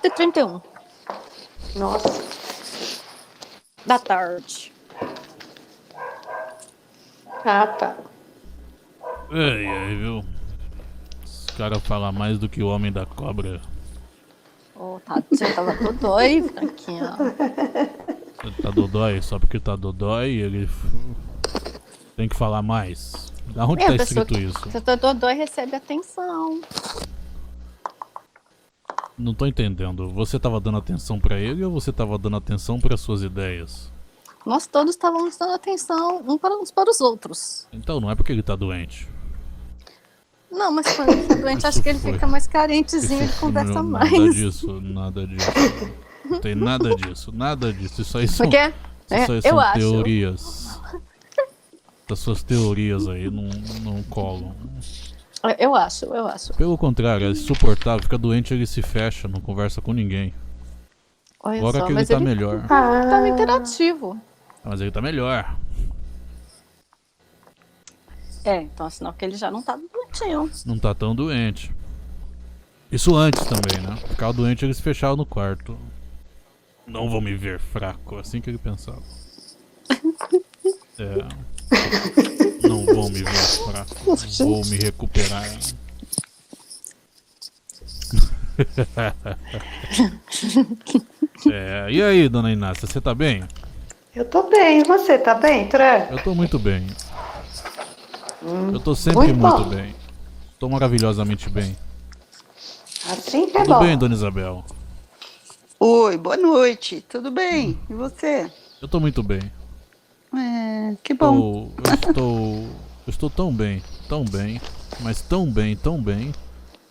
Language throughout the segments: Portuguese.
4h31 Nossa. da tarde. Ah, tá. Ai, viu? Os caras falam mais do que o homem da cobra. Ô, tadinho, tava dodói, Franquinha. Tá dodói, só porque tá dodói, ele tem que falar mais. Da onde tá escrito isso? Se tá dodói, recebe atenção. Não tô entendendo. Você tava dando atenção pra ele ou você tava dando atenção para suas ideias? Nós todos estávamos dando atenção uns para os outros. Então não é porque ele tá doente. Não, mas quando ele tá doente, acho que ele fica mais carentezinho, ele conversa mais. Nada disso, nada disso. Não tem nada disso, nada disso. Isso aí são, Porque isso aí eu são acho. teorias. As suas teorias aí não colam. Eu acho. Pelo contrário, é insuportável. Fica doente, ele se fecha, não conversa com ninguém. Olha Agora só, que ele mas tá melhor. tá no interativo. Mas ele tá melhor. Então é sinal que ele já não tá doentinho. Não tá tão doente. Isso antes também, né? Ficava doente, ele se fechava no quarto. Não vou me ver fraco, assim que ele pensava. Não vou me ver fraco. Vou me recuperar. E aí, dona Inácia, você tá bem? Eu tô bem, e você tá bem, Tran? Eu tô muito bem. Eu tô sempre muito bem. Tô maravilhosamente bem. Assim que é Tudo bom. bem, dona Isabel? Oi, boa noite. Tudo bem? E você? Eu tô muito bem. Que bom. Eu estou tão bem, mas tão bem,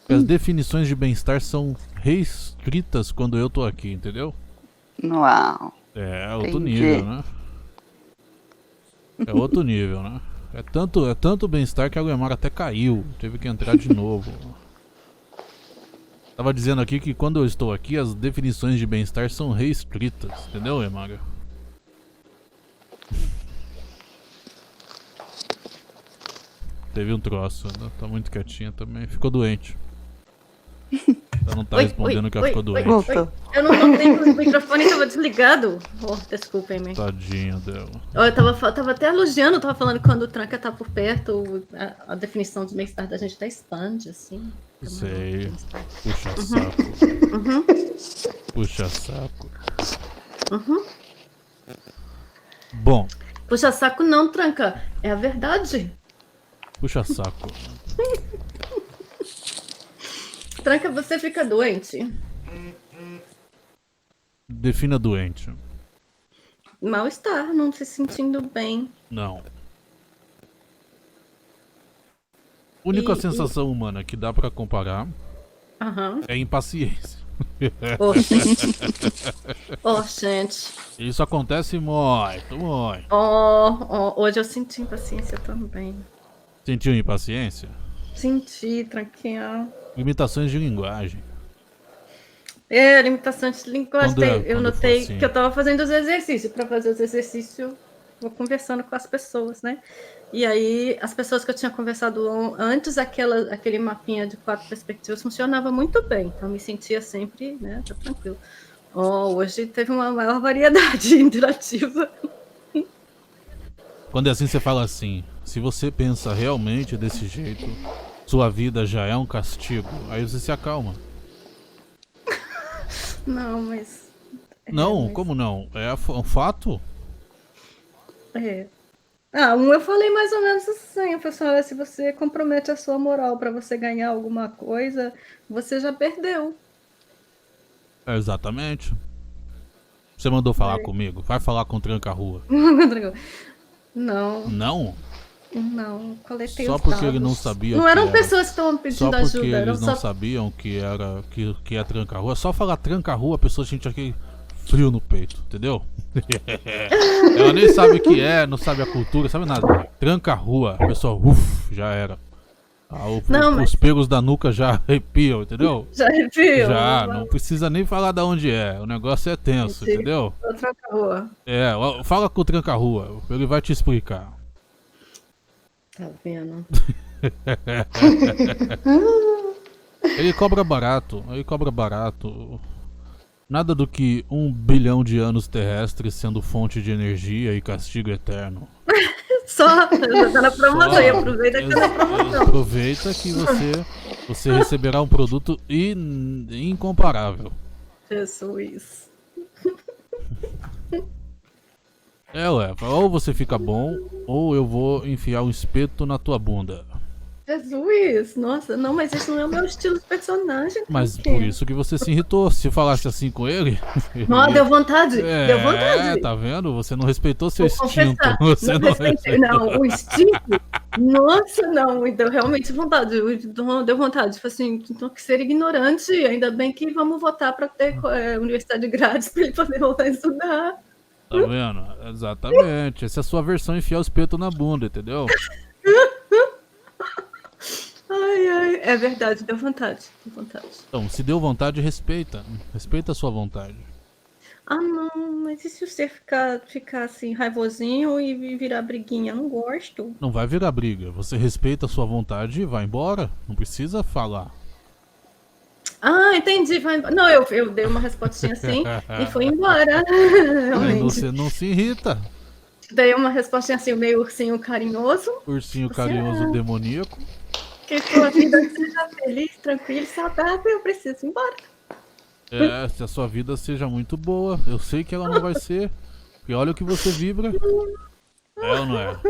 que as definições de bem-estar são reescritas quando eu tô aqui, entendeu? Uau. É outro Entendi. nível, né? É outro nível, né? É tanto bem-estar que a Guemara até caiu, teve que entrar de novo. Tava dizendo aqui que quando eu estou aqui, as definições de bem-estar são reescritas, entendeu, Emaga? Teve um troço, né? Tá muito quietinha também, ficou doente. Ela não tá respondendo que ela ficou doente. Eu não notei que o microfone tava desligado. Desculpem-me. Tadinha dela. Eu tava até elogiando, tava falando que quando o Tranca tá por perto, a definição de bem-estar da gente tá expande, assim. Sei. Puxa saco. Puxa saco. Bom. Puxa saco não, Tranca. É a verdade. Puxa saco. Tranca, você fica doente. Defina doente. Mal-estar, não se sentindo bem. Não. A única sensação humana que dá pra comparar é impaciência. Gente. Isso acontece muito. Hoje eu senti impaciência também. Sentiu impaciência? Senti, Tranquinha. Limitações de linguagem. Limitações de linguagem. Eu notei assim, que eu tava fazendo os exercícios. Para fazer os exercícios, vou conversando com as pessoas, né? E aí, as pessoas que eu tinha conversado antes, aquele mapinha de 4 perspectivas funcionava muito bem. Então, eu me sentia sempre, né? Tá tranquilo. Hoje teve uma maior variedade interativa. Quando é assim, você fala assim: se você pensa realmente desse jeito, sua vida já é um castigo. Aí você se acalma. Não, mas... Não, como não? É um fato? Eu falei mais ou menos assim, pessoal, se você compromete a sua moral para você ganhar alguma coisa, você já perdeu. Exatamente. Você mandou falar comigo? Vai falar com o Tranca-Rua. Não. Não? Não, coletei só os porque dados. ele não sabia. Não eram pessoas que estavam pedindo ajuda. Só porque eles não sabiam que é Tranca-Rua. Só falar Tranca-Rua, a pessoa sente aquele frio no peito, entendeu? Ela nem sabe o que é, não sabe a cultura, sabe nada. Tranca-Rua, a pessoa, já era. Os pelos da nuca já arrepiam, entendeu? Já arrepiam? Já, não precisa nem falar de onde é. O negócio é tenso, entendeu? Tranca-Rua. Fala com o Tranca-Rua, ele vai te explicar. Tá vendo? Ele cobra barato. Nada do que 1 bilhão de anos terrestres sendo fonte de energia e castigo eterno. Só, tá na promoção, e aproveita que tá na promoção. Aproveita que você receberá um produto incomparável. Jesus. Ué, ou você fica bom, ou eu vou enfiar um espeto na tua bunda. Jesus, nossa, não, mas esse não é o meu estilo de personagem. Mas por isso que você se irritou. Se falasse assim com ele. Não, deu vontade, deu vontade. Tá vendo? Você não respeitou seu Vou instinto. confessar, Você não respeitei. Não, o instinto. Nossa, não, deu realmente vontade. Deu vontade. Tipo assim, então que ser ignorante. Ainda bem que vamos votar para ter universidade grátis para ele poder voltar a estudar. Tá vendo? Exatamente. Essa é a sua versão enfiar o espeto na bunda, entendeu? Ai, ai, é verdade, deu vontade, deu vontade. Então, se deu vontade, respeita. Respeita a sua vontade. Ah, não, mas e se você ficar assim, raivosinho e virar briguinha? Eu não gosto. Não vai virar briga. Você respeita a sua vontade e vai embora. Não precisa falar. Ah, entendi. Vai embora. Não, eu dei uma respostinha assim e fui embora. Aí Realmente. você não se irrita. Dei uma respostinha assim, meio ursinho carinhoso. Ursinho carinhoso demoníaco. Que sua vida seja feliz, tranquila e saudável, eu preciso ir embora. Se a sua vida seja muito boa. Eu sei que ela não vai ser. Porque olha o que você vibra. É ou não é?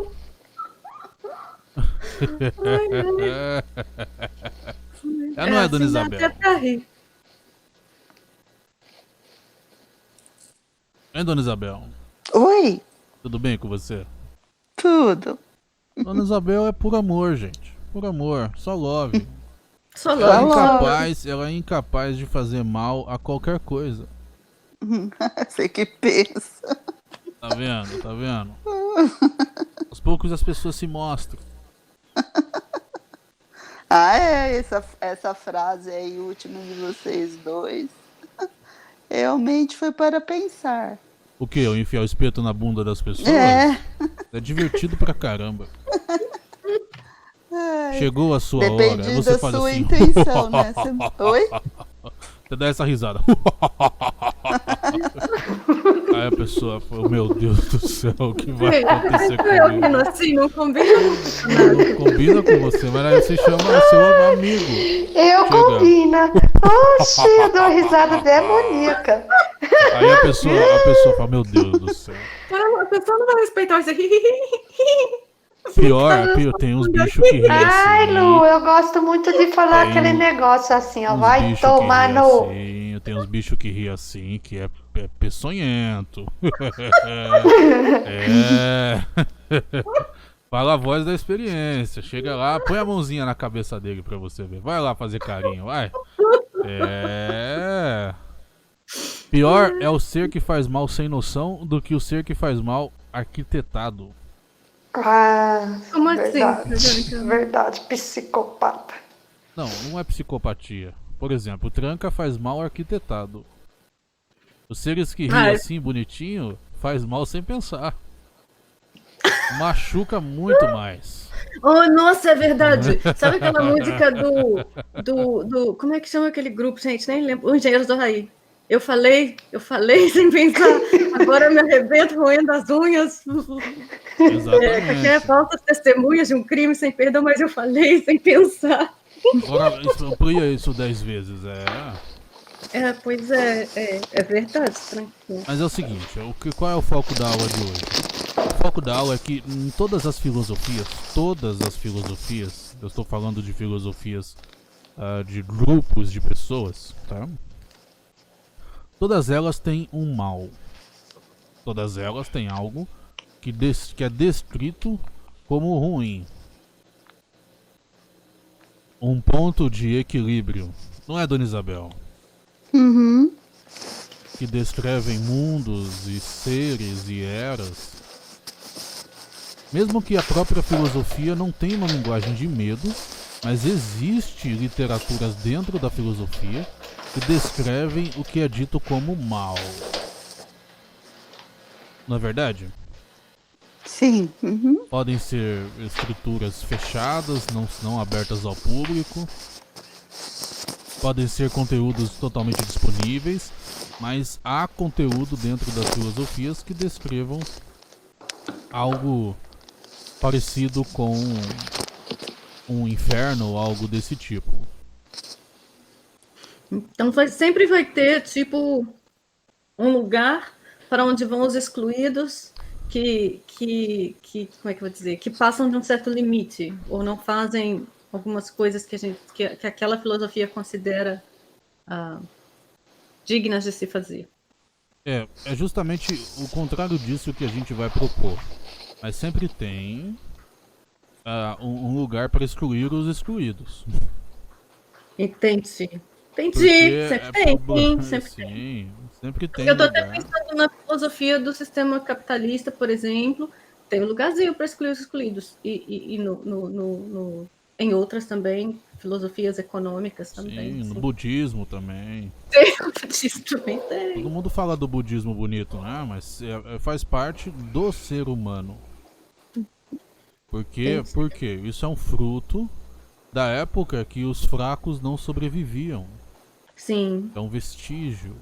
É, não é, Dona Isabel? Até pra rir. Hein, Dona Isabel? Oi, Tudo bem com você? tudo. Dona Isabel é por amor, gente. Por amor. Só love. Só Ela é logo. ela é incapaz de fazer mal a qualquer coisa. Você que pensa. Tá vendo? Tá vendo? Aos poucos as pessoas se mostram. Ah, essa frase aí, última de vocês dois, realmente foi para pensar. O que? Eu enfiar o espeto na bunda das pessoas? É. É divertido pra caramba. Ai, Chegou a sua hora. depende Você da faz sua assim. intenção, né? Oi? Você dá essa risada. Aí a pessoa fala, meu Deus do céu, o que vai acontecer Eu comigo? rindo assim, não combina. Não combina com você, mas aí você chama seu amigo. Eu Chega. combina. Oxi, eu dou risada demoníaca. Aí a pessoa fala, meu Deus do céu. A pessoa não vai respeitar isso. Pior, tem uns bichos que riem Ai, assim. Lu, eu gosto muito de falar Tem aquele negócio assim, ó. Uns Vai bichos tomar que riem no. assim, tem uns bichos que riem assim, que é peçonhento. Fala a voz da experiência. Chega lá, põe a mãozinha na cabeça dele pra você ver. Vai lá fazer carinho, vai. Pior é o ser que faz mal sem noção do que o ser que faz mal arquitetado. Ah, Como assim? verdade, verdade, psicopata. Não, não é psicopatia. Por exemplo, o tranca faz mal arquitetado. Os seres que riem assim bonitinho faz mal sem pensar. Machuca muito mais. Oh, nossa, é verdade. Sabe aquela música do como é que chama aquele grupo, gente? Nem lembro. Os Engenheiros do Havaí. Eu falei sem pensar. Agora eu me arrebento roendo as unhas. Exatamente. É falsas testemunhas de um crime sem perdão, mas eu falei sem pensar. Agora, amplia isso 10 vezes. Pois é verdade, tranquilo. Mas é o seguinte, qual é o foco da aula de hoje? O foco da aula é que em todas as filosofias, eu estou falando de filosofias de grupos de pessoas, tá? Todas elas têm um mal. Todas elas têm algo que é descrito como ruim. Um ponto de equilíbrio. Não é, Dona Isabel? Uhum. Que descrevem mundos e seres e eras. Mesmo que a própria filosofia não tenha uma linguagem de medo, mas existe literaturas dentro da filosofia que descrevem o que é dito como mal. Não é verdade? Sim. Uhum. Podem ser escrituras fechadas, não abertas ao público. podem ser conteúdos totalmente disponíveis, mas há conteúdo dentro das filosofias que descrevam algo parecido com um inferno ou algo desse tipo. Então sempre vai ter, tipo, um lugar para onde vão os excluídos que como é que eu vou dizer, que passam de um certo limite ou não fazem algumas coisas que aquela filosofia considera dignas de se fazer. É justamente o contrário disso que a gente vai propor. Mas sempre tem um lugar para excluir os excluídos. Entendi. Porque Sempre tem, sempre sim, tem. sempre tem. Eu estou até lugar. pensando na filosofia do sistema capitalista, por exemplo, tem um lugarzinho para excluir os excluídos. E em outras também, filosofias econômicas também. Sim, no budismo também. O budismo também tem. Todo mundo fala do budismo bonito, né? Mas faz parte do ser humano. Por quê? Porque isso é um fruto da época que os fracos não sobreviviam. Sim. É um vestígio.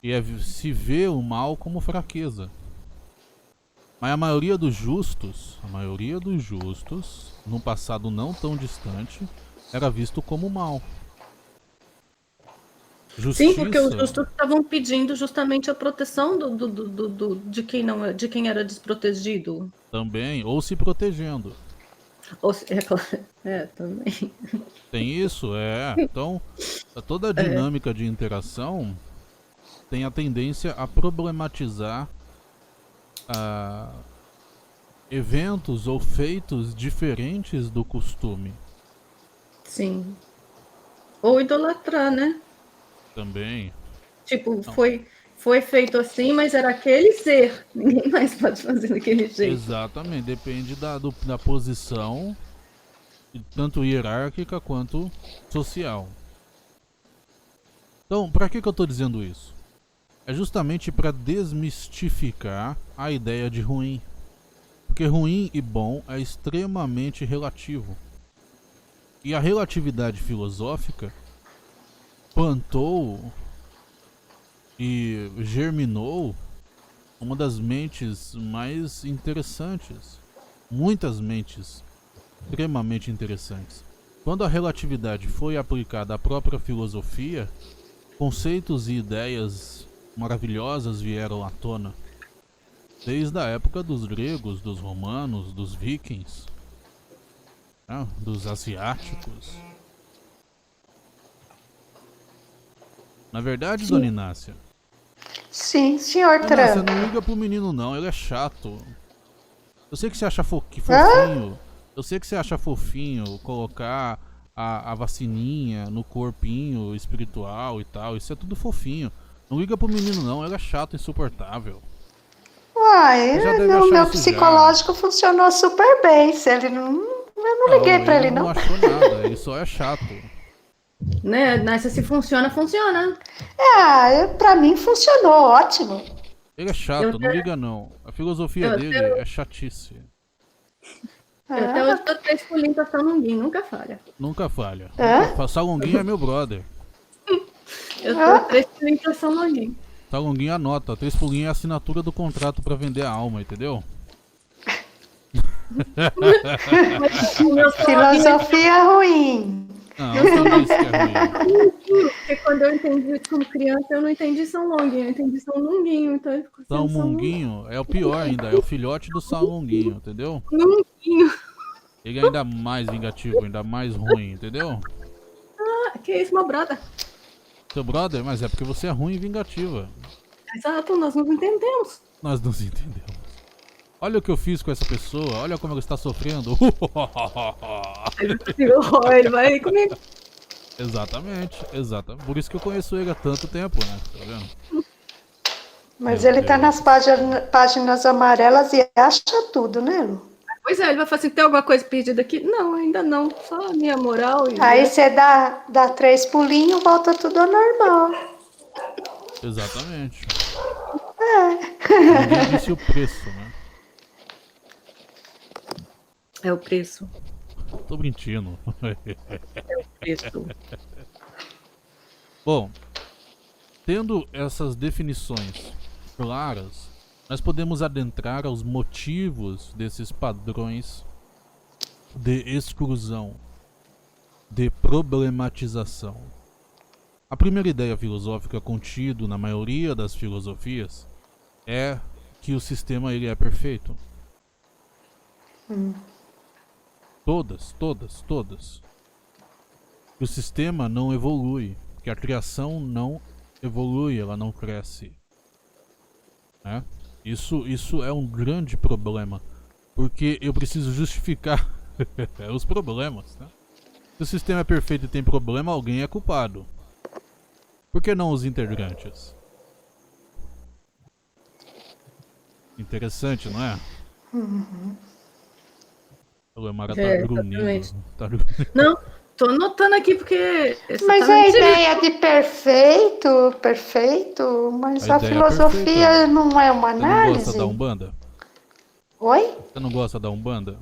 E se vê o mal como fraqueza. Mas a maioria dos justos, num passado não tão distante, era visto como mal. Justiça, sim, porque os justos estavam pedindo justamente a proteção de quem era desprotegido. também, ou se protegendo. Também. Tem isso, Então, toda a dinâmica de interação tem a tendência a problematizar eventos ou feitos diferentes do costume. Sim. Ou idolatrar, né? Também. Tipo, foi feito assim, mas era aquele ser. Ninguém mais pode fazer daquele jeito. Exatamente, depende da posição, tanto hierárquica quanto social. Então, para que eu estou dizendo isso? É justamente para desmistificar a ideia de ruim. Porque ruim e bom é extremamente relativo. E a relatividade filosófica plantou e germinou uma das mentes mais interessantes. Muitas mentes extremamente interessantes. Quando a relatividade foi aplicada à própria filosofia, conceitos e ideias maravilhosas vieram à tona. Desde a época dos gregos, dos romanos, dos vikings, dos asiáticos. Na verdade, Dona Inácia. Sim, senhor Inácia, Trump. não liga pro menino não, ele é chato. Eu sei que você acha fofinho. Eu sei que você acha fofinho colocar a vacininha no corpinho espiritual e tal. Isso é tudo fofinho. Não liga pro menino não, ele é chato, insuportável. Uai, Você já deve o achar meu isso psicológico funcionou super bem. Se ele não. Eu não liguei pra ele, não. Não achou nada, ele só é chato. Né? Nessa se funciona, funciona. Pra mim funcionou, ótimo. Ele é chato, não liga não. A filosofia dele é chatice. Eu até hoje tô 3 pulinhos pra Salonguinho, nunca falha. Nunca falha. Hã? Salonguinho é meu brother. Eu tô 3 pulinhos pra Salonguinho. Salonguinho anota, 3 pulinhos é a assinatura do contrato pra vender a alma, entendeu? Filosofia ruim. Não, quem disse que é ruim? Porque quando eu entendi isso como criança, eu não entendi São Longuinho, eu entendi São Lunguinho, então ele ficou São Munguinho é o pior ainda, é o filhote do Salonguinho, entendeu? Lunguinho. Ele é ainda mais vingativo, ainda mais ruim, entendeu? Que isso, meu brother? Seu brother, mas é porque você é ruim e vingativa. Exato, nós não entendemos. Nós não se entendemos. Olha o que eu fiz com essa pessoa, olha como ela está sofrendo. Ele vai comigo. Exatamente. Por isso que eu conheço ele há tanto tempo, né? Tá vendo? Mas Meu ele tá Deus. nas páginas amarelas e acha tudo, né, Lu? Pois é, ele vai falar assim, tem alguma coisa perdida aqui? Não, ainda não, só a minha moral. Aí você dá 3 pulinhos, volta tudo ao normal. Exatamente. Ninguém disse o preço, né? É o preço. Tô mentindo. É o preço. Bom, tendo essas definições claras, nós podemos adentrar aos motivos desses padrões de exclusão, de problematização. A primeira ideia filosófica contida na maioria das filosofias é que o sistema ele é perfeito. Todas. Que o sistema não evolui, que a criação não evolui, ela não cresce. Né? Isso é um grande problema, porque eu preciso justificar os problemas. Né? Se o sistema é perfeito e tem problema, alguém é culpado. Por que não os integrantes? Interessante, não é? O Emara tá grunhindo. Exatamente. Tá Não, tô anotando aqui porque... Mas a ideia de perfeito, mas A a ideia é filosofia perfeita. não é uma Você não análise? gosta da Umbanda? Oi? Você não gosta da Umbanda?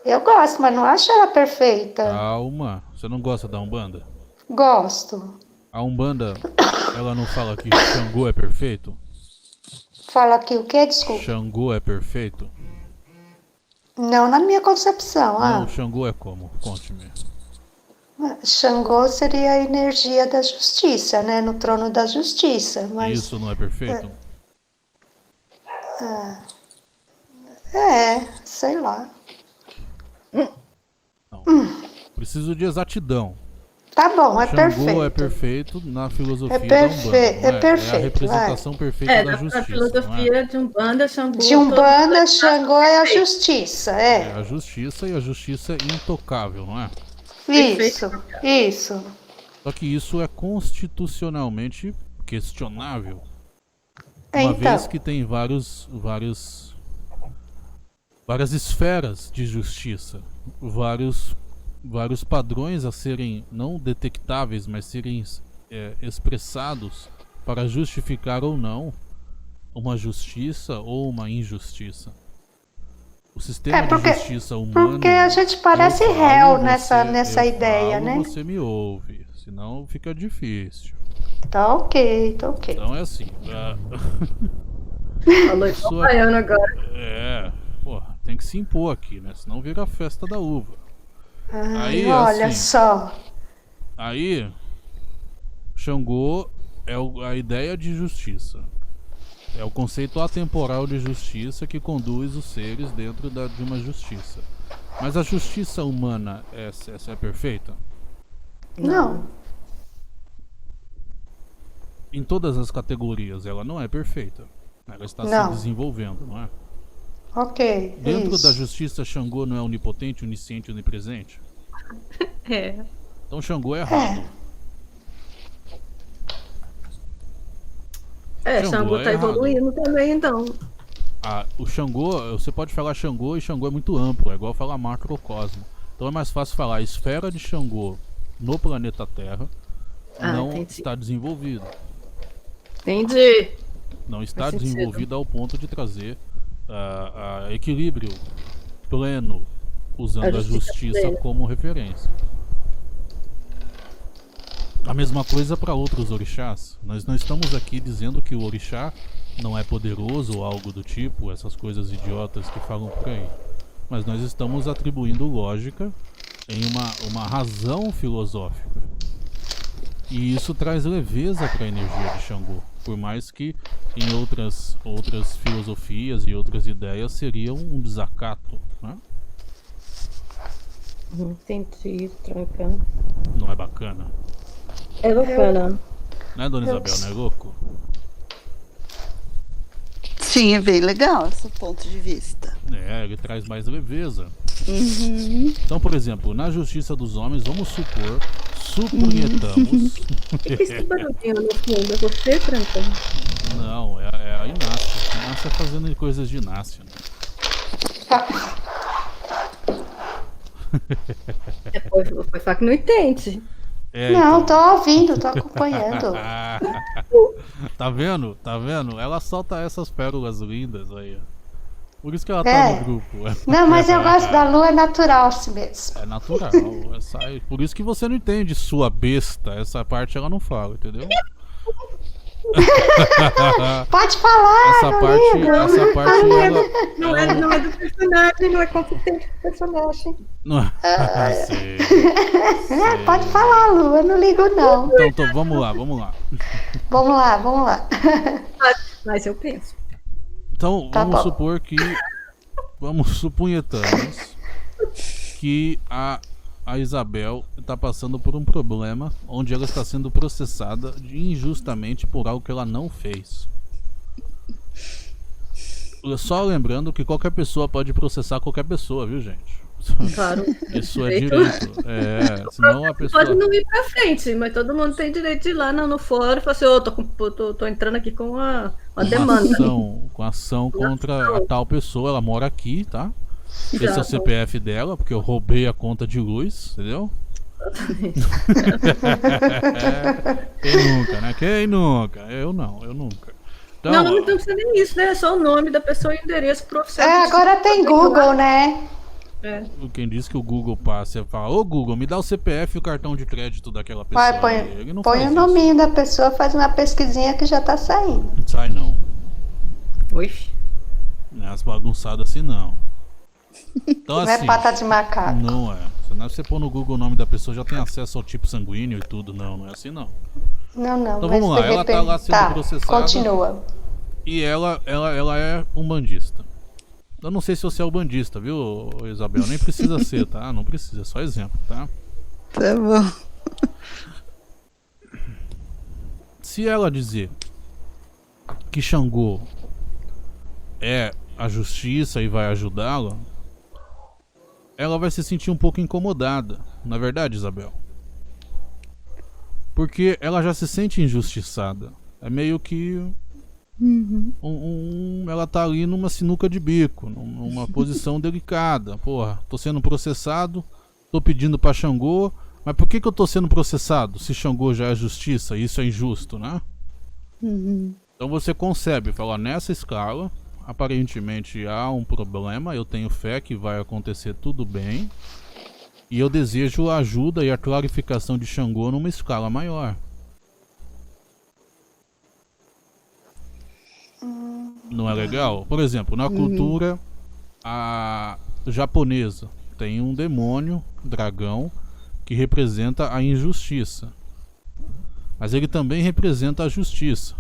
Eu gosto, mas não acho ela perfeita. Calma. Você não gosta da Umbanda? Gosto. A Umbanda, ela não fala que Xangô é perfeito? Fala aqui o quê? Desculpa. Xangô é perfeito? Não na minha concepção. Não, Xangô é como? Conte-me. Xangô seria a energia da justiça, né? No trono da justiça. Mas Isso não é perfeito? sei lá. Não. Preciso de exatidão. Tá bom, é Xangô perfeito. é perfeito na filosofia É da Umbanda. perfeito, Não é perfeito, É a representação perfeita da na justiça. filosofia Não é? de Umbanda, Xangô... De Umbanda, todo- Xangô é a justiça, É a justiça, e a justiça é intocável, não é? Isso. Só que isso é constitucionalmente questionável. Uma Então, vez que tem várias esferas de justiça, vários padrões a serem não detectáveis, mas serem expressados para justificar ou não uma justiça ou uma injustiça. O sistema de justiça humano... porque a gente parece eu falo, réu nessa eu ideia, falo, né? Você me ouve, senão fica difícil. Tá ok. Então é assim. Falou igual baiano agora. Tem que se impor aqui, né? Senão vira a festa da uva. Ai, Aí, olha assim, só. Aí, Xangô é a ideia de justiça. É o conceito atemporal de justiça que conduz os seres dentro de uma justiça. Mas a justiça humana é perfeita? Não. Em todas as categorias, ela não é perfeita. Ela está se desenvolvendo, não é? Ok. Dentro isso. da justiça, Xangô não é onipotente, onisciente, onipresente? É. Então Xangô é errado. Xangô tá evoluindo também, então. O Xangô, você pode falar Xangô e Xangô é muito amplo, é igual falar macrocosmo. Então é mais fácil falar a esfera de Xangô no planeta Terra não está desenvolvido. Entendi. Não está desenvolvida ao ponto de trazer equilíbrio pleno, usando a justiça como referência. A mesma coisa para outros orixás. Nós não estamos aqui dizendo que o orixá não é poderoso ou algo do tipo, essas coisas idiotas que falam por aí. Mas nós estamos atribuindo lógica em uma razão filosófica. E isso traz leveza para a energia de Xangô. Por mais que em outras filosofias e outras ideias seria um desacato, né? Entendi, trancando. Não é bacana? É bacana. Né, Dona Isabel, não é louco? Sim, é bem legal esse ponto de vista. Ele traz mais leveza. Então, por exemplo, na justiça dos homens, vamos suponhamos... O que é esse barulhinho no fundo? É você, trancando? Não, é a Inácia. A Inácia fazendo coisas de Inácia. Né? Foi faca que não entende. Não, tô ouvindo, tô acompanhando. Tá vendo? Ela solta essas pérolas lindas aí. Por isso que ela tá É. no grupo. Não, mas eu gosto da lua natural assim mesmo. É natural. Por isso que você não entende sua besta. Essa parte ela não fala, entendeu? Pode falar, Essa não parte, ligo. essa parte Não ela não é do personagem, não é competente do personagem. não. Sei. Pode falar, Lu, eu não ligo não. Então, vamos lá. Vamos lá. Mas eu penso. Então, Tá vamos bom. supor que. Vamos suponhetamos que a Isabel está passando por um problema onde ela está sendo processada injustamente por algo que ela não fez. Só lembrando que qualquer pessoa pode processar qualquer pessoa, viu, gente? Claro. Isso é direito. Senão a pessoa. Pode não ir pra frente, mas todo mundo tem direito de ir lá no fórum e falar assim, ô, tô entrando aqui com uma demanda. Com ação contra a tal pessoa. Ela mora aqui, tá? Esse é o CPF dela, porque eu roubei a conta de luz, entendeu? Quem nunca, né? Quem nunca? Eu nunca. Então, Não precisa nem isso, né? É só o nome da pessoa e o endereço pro oficial. Agora tem Google, né? quem disse que o Google passa, você fala, ô Google, me dá o CPF e o cartão de crédito daquela pessoa. Ele não põe faz o nominho da pessoa, faz uma pesquisinha que já tá saindo. Não sai não. Oi. Não é as bagunçadas assim não. Então, Não assim, é pata de macaco. não é. Senão você pôr no Google o nome da pessoa, já tem acesso ao tipo sanguíneo e tudo. Não é assim não. Não, Então mas vamos lá, de ela tá repente- lá sendo processada. Continua. E ela é um bandista. Eu não sei se você é o bandista, viu, Isabel? Nem precisa ser, tá? Não precisa, é só exemplo, tá? Tá bom. Se ela dizer que Xangô é a justiça e vai ajudá-la, ela vai se sentir um pouco incomodada, na verdade, Isabel. Porque ela já se sente injustiçada. É meio que ela tá ali numa sinuca de bico, numa posição delicada. Porra, tô sendo processado, tô pedindo pra Xangô, mas por que eu tô sendo processado se Xangô já é justiça e isso é injusto, né? Então você concebe, fala, nessa escala, aparentemente há um problema, eu tenho fé que vai acontecer tudo bem, e eu desejo a ajuda e a clarificação de Xangô numa escala maior. Não é legal? Por exemplo, na cultura japonesa tem um demônio, dragão, que representa a injustiça. Mas ele também representa a justiça.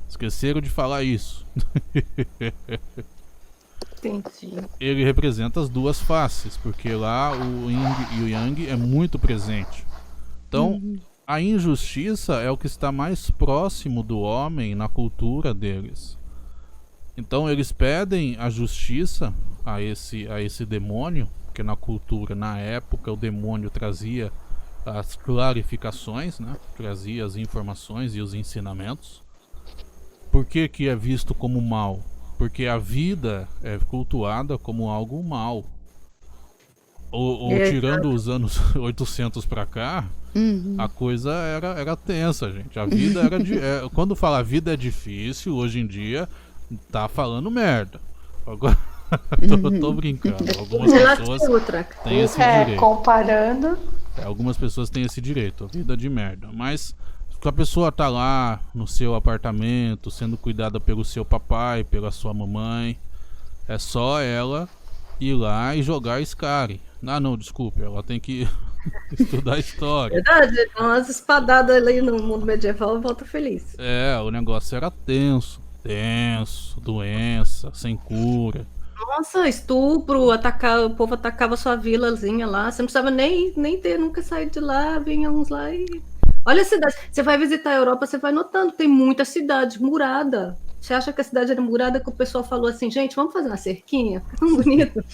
Esqueceram de falar isso. Entendi. Ele representa as duas faces, porque lá o Yin e o Yang é muito presente. Então, a injustiça é o que está mais próximo do homem na cultura deles. Então eles pedem a justiça a esse demônio, porque na cultura, na época, o demônio trazia as clarificações, né? Trazia as informações e os ensinamentos. Por que que é visto como mal? Porque a vida é cultuada como algo mal. Ou tirando os anos 800 pra cá, a coisa era tensa, gente. A vida era quando fala a vida é difícil, hoje em dia, tá falando merda. Agora, tô brincando. Algumas pessoas têm esse direito. Comparando. Algumas pessoas têm esse direito, a vida de merda. Mas a pessoa tá lá no seu apartamento, sendo cuidada pelo seu papai, pela sua mamãe, é só ela ir lá e jogar Skyrim. Não, desculpe, ela tem que estudar história. Verdade, umas espadadas ali no mundo medieval e volta feliz. O negócio era tenso, doença, sem cura. Nossa, estupro, o povo atacava sua vilazinha lá. Você não precisava nem ter nunca saído de lá, vinha uns lá e. Olha a cidade. Você vai visitar a Europa, você vai notando, tem muita cidade murada. Você acha que a cidade era murada que o pessoal falou assim, gente, vamos fazer uma cerquinha? Fica tão bonito.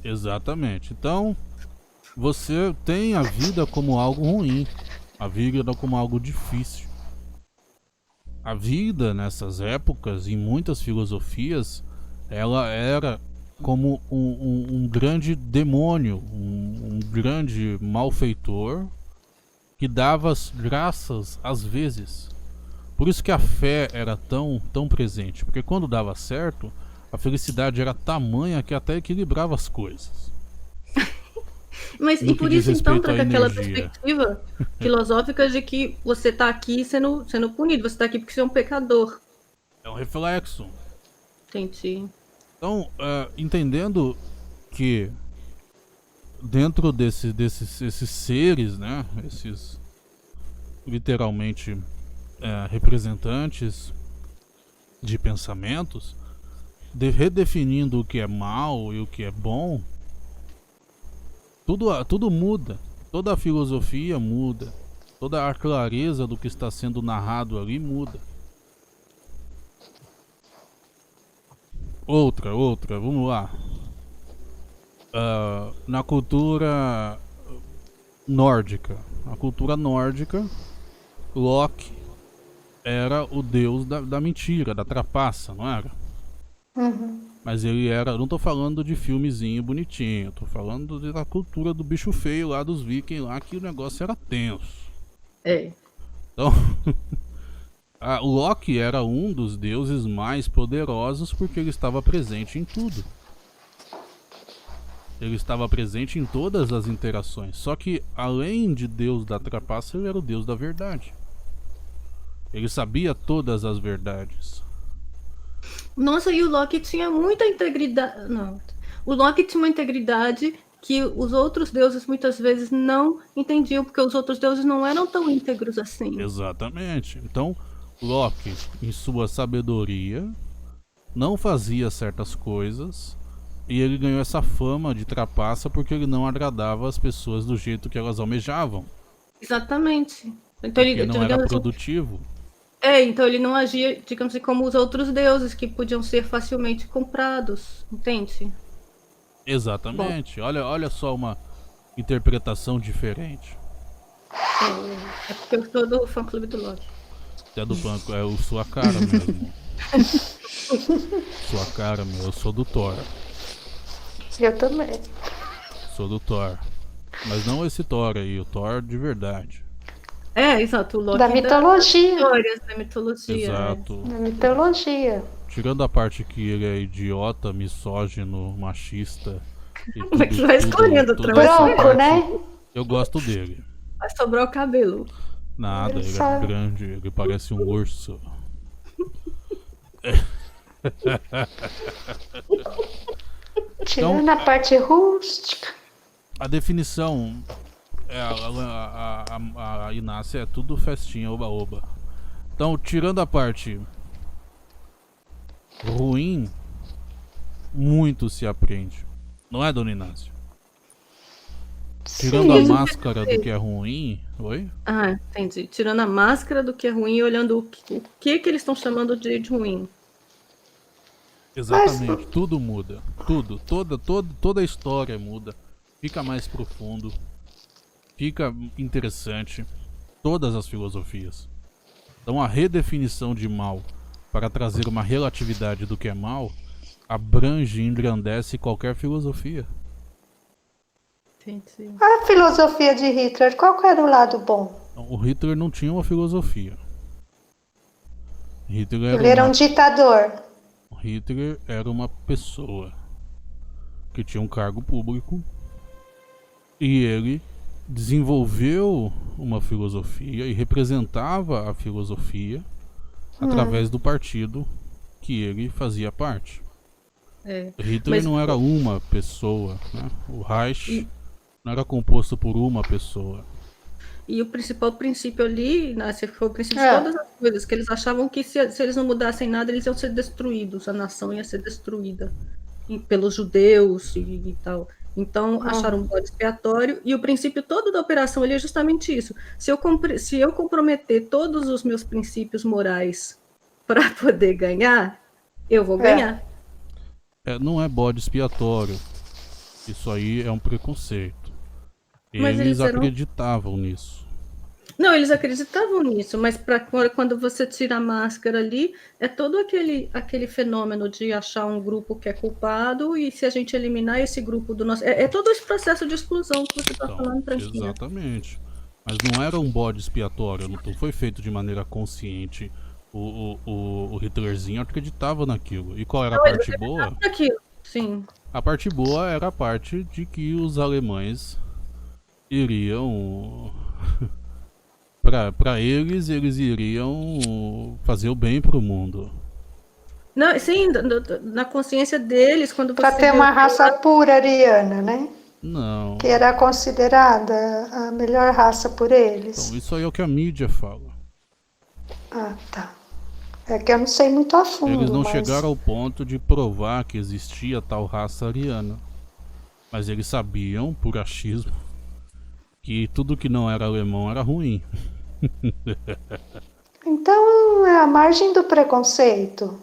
Exatamente. Então, você tem a vida como algo ruim, a vida como algo difícil. A vida nessas épocas, em muitas filosofias, ela era como um grande demônio, um grande malfeitor que dava as graças às vezes. Por isso que a fé era tão presente, porque quando dava certo, a felicidade era tamanha que até equilibrava as coisas. Mas No e que por diz isso, então, respeito à traga aquela energia. perspectiva filosófica de que você tá aqui sendo punido, você tá aqui porque você é um pecador. É um reflexo. Entendi. Então, entendendo que dentro esses seres, né, esses literalmente representantes de pensamentos, redefinindo o que é mal e o que é bom, tudo muda, toda a filosofia muda, toda a clareza do que está sendo narrado ali muda. Outra, vamos lá. Na cultura nórdica, Loki era o deus da mentira, da trapaça, não era? Uhum. Mas ele era, não tô falando de filmezinho bonitinho, tô falando da cultura do bicho feio lá dos vikings lá, que o negócio era tenso. É. Então, o Loki era um dos deuses mais poderosos porque ele estava presente em tudo. Ele estava presente em todas as interações. Só que, além de deus da trapaça, ele era o deus da verdade. Ele sabia todas as verdades. Nossa, e o Loki tinha muita integridade. Não. O Loki tinha uma integridade que os outros deuses muitas vezes não entendiam, porque os outros deuses não eram tão íntegros assim. Exatamente. Então, Loki, em sua sabedoria, não fazia certas coisas. E ele ganhou essa fama de trapaça porque ele não agradava as pessoas do jeito que elas almejavam. Exatamente. Então Porque não era assim, produtivo. então ele não agia, digamos assim, como os outros deuses que podiam ser facilmente comprados, entende? Exatamente. Olha só uma interpretação diferente. É porque eu sou do fã-clube do Loki. Até do banco, sua cara mesmo. Sua cara, eu sou do Thor. Eu também. Sou do Thor. Mas não esse Thor aí, o Thor de verdade. Exato, o Loki Da mitologia. histórias da mitologia. Exato. Da mitologia. Tirando a parte que ele é idiota, misógino, machista. E tudo, Mas vai escolhendo tudo outra essa Branco, parte, né? eu gosto dele. Vai sobrar o cabelo. Nada, Ele ele só- é grande, ele parece um urso. Tirando a parte rústica. A definição a Inácia é tudo festinha, oba-oba. Então, tirando a parte ruim, muito se aprende. Não é, dona Inácia? Tirando a Sim. máscara do que é ruim. Oi? Entendi. Tirando a máscara do que é ruim e olhando o que eles estão chamando de ruim. Exatamente, tudo muda. Tudo, toda a história muda. Fica mais profundo. Fica interessante. Todas as filosofias. Então a redefinição de mal para trazer uma relatividade do que é mal abrange e engrandece qualquer filosofia. Entendi. A filosofia de Hitler, qual que era o lado bom? Então, o Hitler não tinha uma filosofia. Hitler Ele era um uma... ditador. Hitler era uma pessoa que tinha um cargo público e ele desenvolveu uma filosofia e representava a filosofia através do partido que ele fazia parte. Hitler Mas- não era uma pessoa, né? O Reich não era composto por uma pessoa. E o principal princípio ali, Nácia, foi o princípio É. de todas as coisas, que eles achavam que se eles não mudassem nada, eles iam ser destruídos, a nação ia ser destruída pelos judeus e tal. Então, acharam um bode expiatório, e o princípio todo da operação ali é justamente isso. Se eu comprometer todos os meus princípios morais para poder ganhar, eu vou ganhar. Não é bode expiatório. Isso aí é um preconceito. Mas Eles eles eram- acreditavam nisso. Não, eles acreditavam nisso, mas quando você tira a máscara ali, é todo aquele fenômeno de achar um grupo que é culpado e se a gente eliminar esse grupo do nosso... É todo esse processo de exclusão que você está Então, falando para a China. exatamente. Mas não era um bode expiatório, não foi feito de maneira consciente. O Hitlerzinho acreditava naquilo. E qual era a Não, ele parte boa? Aquilo, sim. A parte boa era a parte de que os alemães iriam. Pra eles iriam fazer o bem pro mundo. Não, sim, na consciência deles, quando Para você ter vê uma o raça pura ariana, né? Não. Que era considerada a melhor raça por eles. Então, isso aí é o que a mídia fala. Ah, tá. É que eu não sei muito a fundo. Eles não mas... chegaram ao ponto de provar que existia tal raça ariana. Mas eles sabiam, por achismo, que tudo que não era alemão era ruim. Então é a margem do preconceito.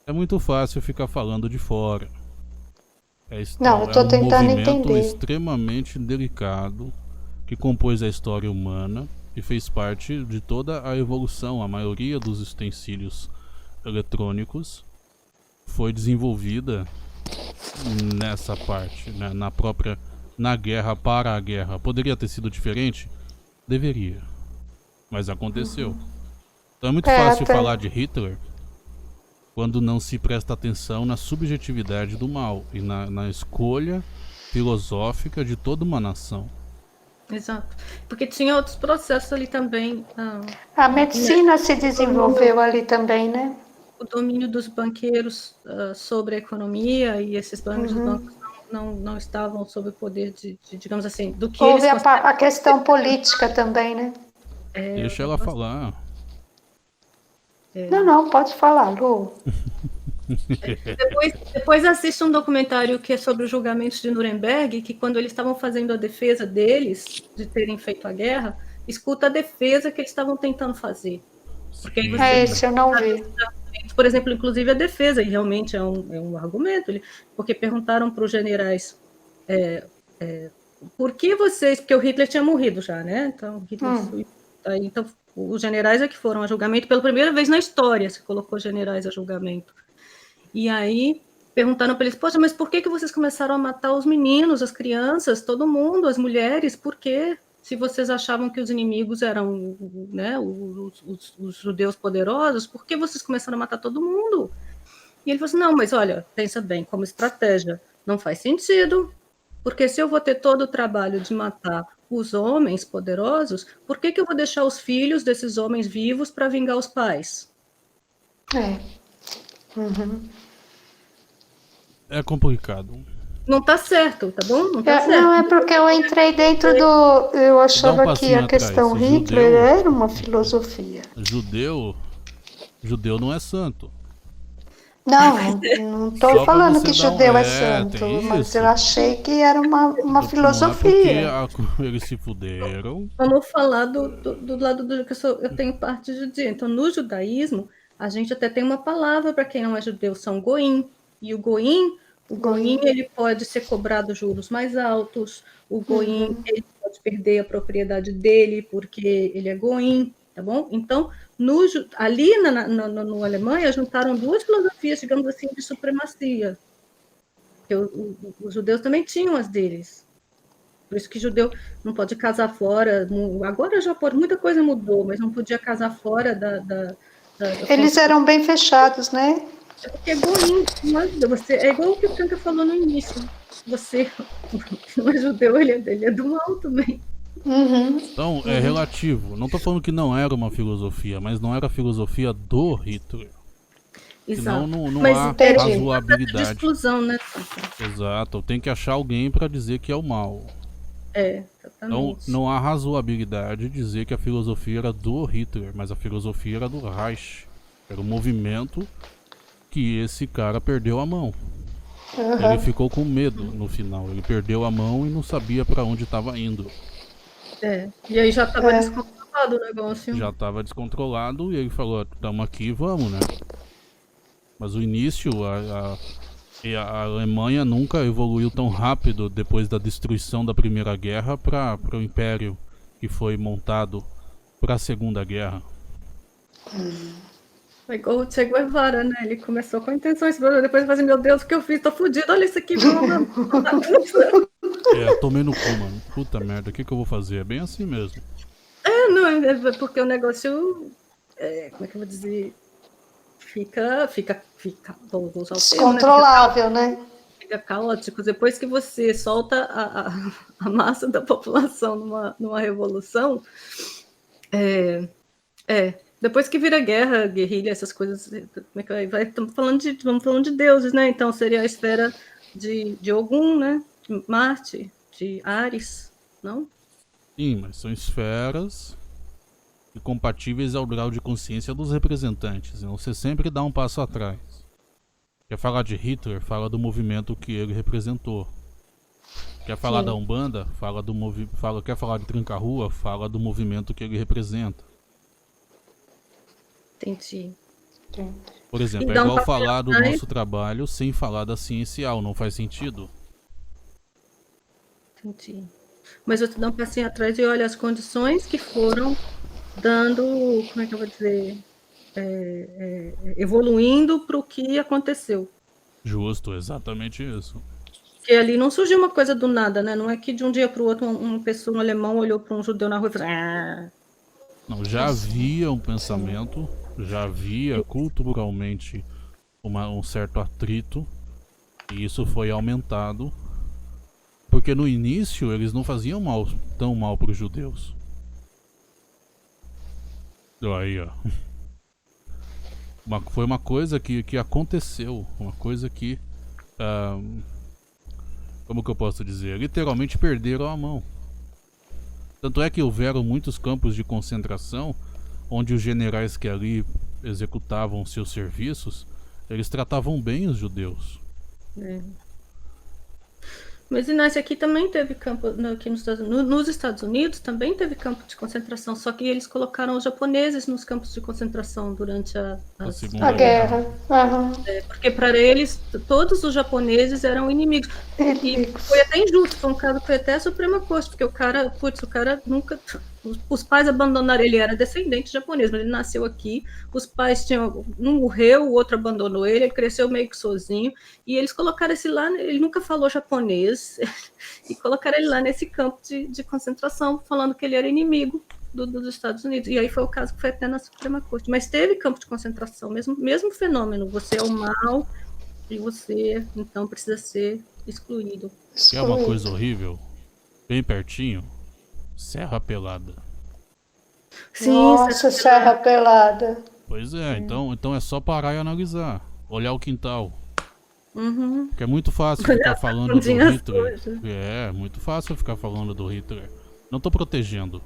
É muito fácil ficar falando de fora. Não, eu tô tentando movimento entender. extremamente delicado que compôs a história humana e fez parte de toda a evolução. A maioria dos utensílios eletrônicos foi desenvolvida nessa parte, né? Na guerra para a guerra. Poderia ter sido diferente? Deveria. Mas aconteceu. Então é muito fácil falar de Hitler quando não se presta atenção na subjetividade do mal e na escolha filosófica de toda uma nação. Exato. Porque tinha outros processos ali também. A medicina se desenvolveu ali também, né? O domínio dos banqueiros sobre a economia, e esses bancos não estavam sob o poder de digamos assim, do que Houve eles... a questão política também, né? Deixa ela falar. Não, pode falar, Lu. Depois assiste um documentário que é sobre os julgamentos de Nuremberg, que quando eles estavam fazendo a defesa deles, de terem feito a guerra, escuta a defesa que eles estavam tentando fazer. Porque aí você Esse eu não vi. por exemplo, inclusive a defesa, e realmente é um argumento, porque perguntaram para os generais por que vocês... Porque o Hitler tinha morrido já, né? Então, então os generais é que foram a julgamento pela primeira vez na história, se colocou generais a julgamento. E aí perguntaram para eles, poxa, mas por que vocês começaram a matar os meninos, as crianças, todo mundo, as mulheres? Por quê? Se vocês achavam que os inimigos eram, né, os judeus poderosos, por que vocês começaram a matar todo mundo? E ele falou assim, não, mas olha, pensa bem, como estratégia, não faz sentido, porque se eu vou ter todo o trabalho de matar os homens poderosos, por que eu vou deixar os filhos desses homens vivos para vingar os pais? É complicado. Não tá certo, tá bom? Não tá certo. Não, é porque eu entrei dentro do... Eu achava que a questão Hitler era uma filosofia. Judeu não é santo. Não estou falando que judeu é santo, mas eu achei que era uma filosofia. Porque eles se fuderam. Vamos falar do lado do que eu tenho parte judia. Então, no judaísmo, a gente até tem uma palavra para quem não é judeu, são goim. E o goim ele pode ser cobrado juros mais altos, o goim ele pode perder a propriedade dele porque ele é goim, tá bom? Então, ali no Alemanha, juntaram duas filosofias, digamos assim, de supremacia. Porque os judeus também tinham as deles. Por isso que judeu não pode casar fora. Agora já pode, muita coisa mudou, mas não podia casar fora da Eles eram bem fechados, né? É porque é goim, é igual o que o Franca falou no início. Você não é judeu, ele é do mal também. Então, é relativo. Não tô falando que não era uma filosofia, mas não era a filosofia do Hitler. Exato. Senão não mas há razoabilidade. De exclusão, né? Exato. Tem que achar alguém para dizer que é o mal. Exatamente. Então, não há razoabilidade dizer que a filosofia era do Hitler, mas a filosofia era do Reich. Era um movimento que esse cara perdeu a mão. Ele ficou com medo no final. Ele perdeu a mão e não sabia para onde estava indo. E aí já estava descontrolado o negócio. Já estava descontrolado e ele falou, estamos aqui, vamos, né? Mas o início, a Alemanha nunca evoluiu tão rápido depois da destruição da Primeira Guerra para o Império que foi montado para a Segunda Guerra. É igual o Che Guevara, né? Ele começou com intenções, depois ele falou assim, meu Deus, o que eu fiz? Tô fudido, olha isso aqui. Tomei no cu, mano. Puta merda, o que eu vou fazer? É bem assim mesmo. Não, é porque o negócio, como é que eu vou dizer? vou usar o termo, né? Descontrolável, né? Fica caótico. Depois que você solta a massa da população numa revolução, depois que vira guerra, guerrilha, essas coisas, como é que vai? Estamos falando de deuses, né? Então seria a esfera de Ogum, né? De Marte, de Ares, não? Sim, mas são esferas incompatíveis ao grau de consciência dos representantes. Então você sempre dá um passo atrás. Quer falar de Hitler, fala do movimento que ele representou. Quer falar Sim. da Umbanda, quer falar de Tranca-Rua, fala do movimento que ele representa. Entendi. Por exemplo, é Então, igual tá falar do certo, né? nosso trabalho sem falar da ciencial, não faz sentido. Entendi. Mas você dá um passinho atrás e olha as condições que foram dando, como é que eu vou dizer, evoluindo para o que aconteceu. Justo, exatamente isso. Porque ali não surgiu uma coisa do nada, né? Não é que de um dia para o outro um alemão olhou para um judeu na rua e falou: Não, já havia um pensamento, já havia culturalmente um certo atrito, e isso foi aumentado, porque no início eles não faziam tão mal para os judeus. Aí, ó. Foi uma coisa que aconteceu, uma coisa que, como que eu posso dizer, literalmente perderam a mão. Tanto é que houveram muitos campos de concentração onde os generais que ali executavam seus serviços, eles tratavam bem os judeus. Mas, Inácio, aqui também teve campo, aqui nos Estados Unidos também teve campo de concentração, só que eles colocaram os japoneses nos campos de concentração durante A as Segunda A guerra. Aham. porque para eles todos os japoneses eram inimigos. E foi até injusto, foi um caso que foi até a Suprema Corte, porque o cara nunca. Os pais abandonaram, ele era descendente japonês, mas ele nasceu aqui, os pais um morreu, o outro abandonou ele cresceu meio que sozinho, e eles colocaram esse lá, ele nunca falou japonês, e colocaram ele lá nesse campo de concentração, falando que ele era inimigo dos Estados Unidos. E aí foi o caso que foi até na Suprema Corte. Mas teve campo de concentração, mesmo fenômeno, você é o mal e você, então, precisa ser excluído. Que é uma coisa horrível, bem pertinho, Serra Pelada. Sim, Nossa, Serra Pelada. Pois é, então é só parar e analisar, olhar o quintal. Uhum. Porque é muito fácil Olhar ficar as falando do ondinhas Hitler. sujas. É, muito fácil ficar falando do Hitler. Não tô protegendo,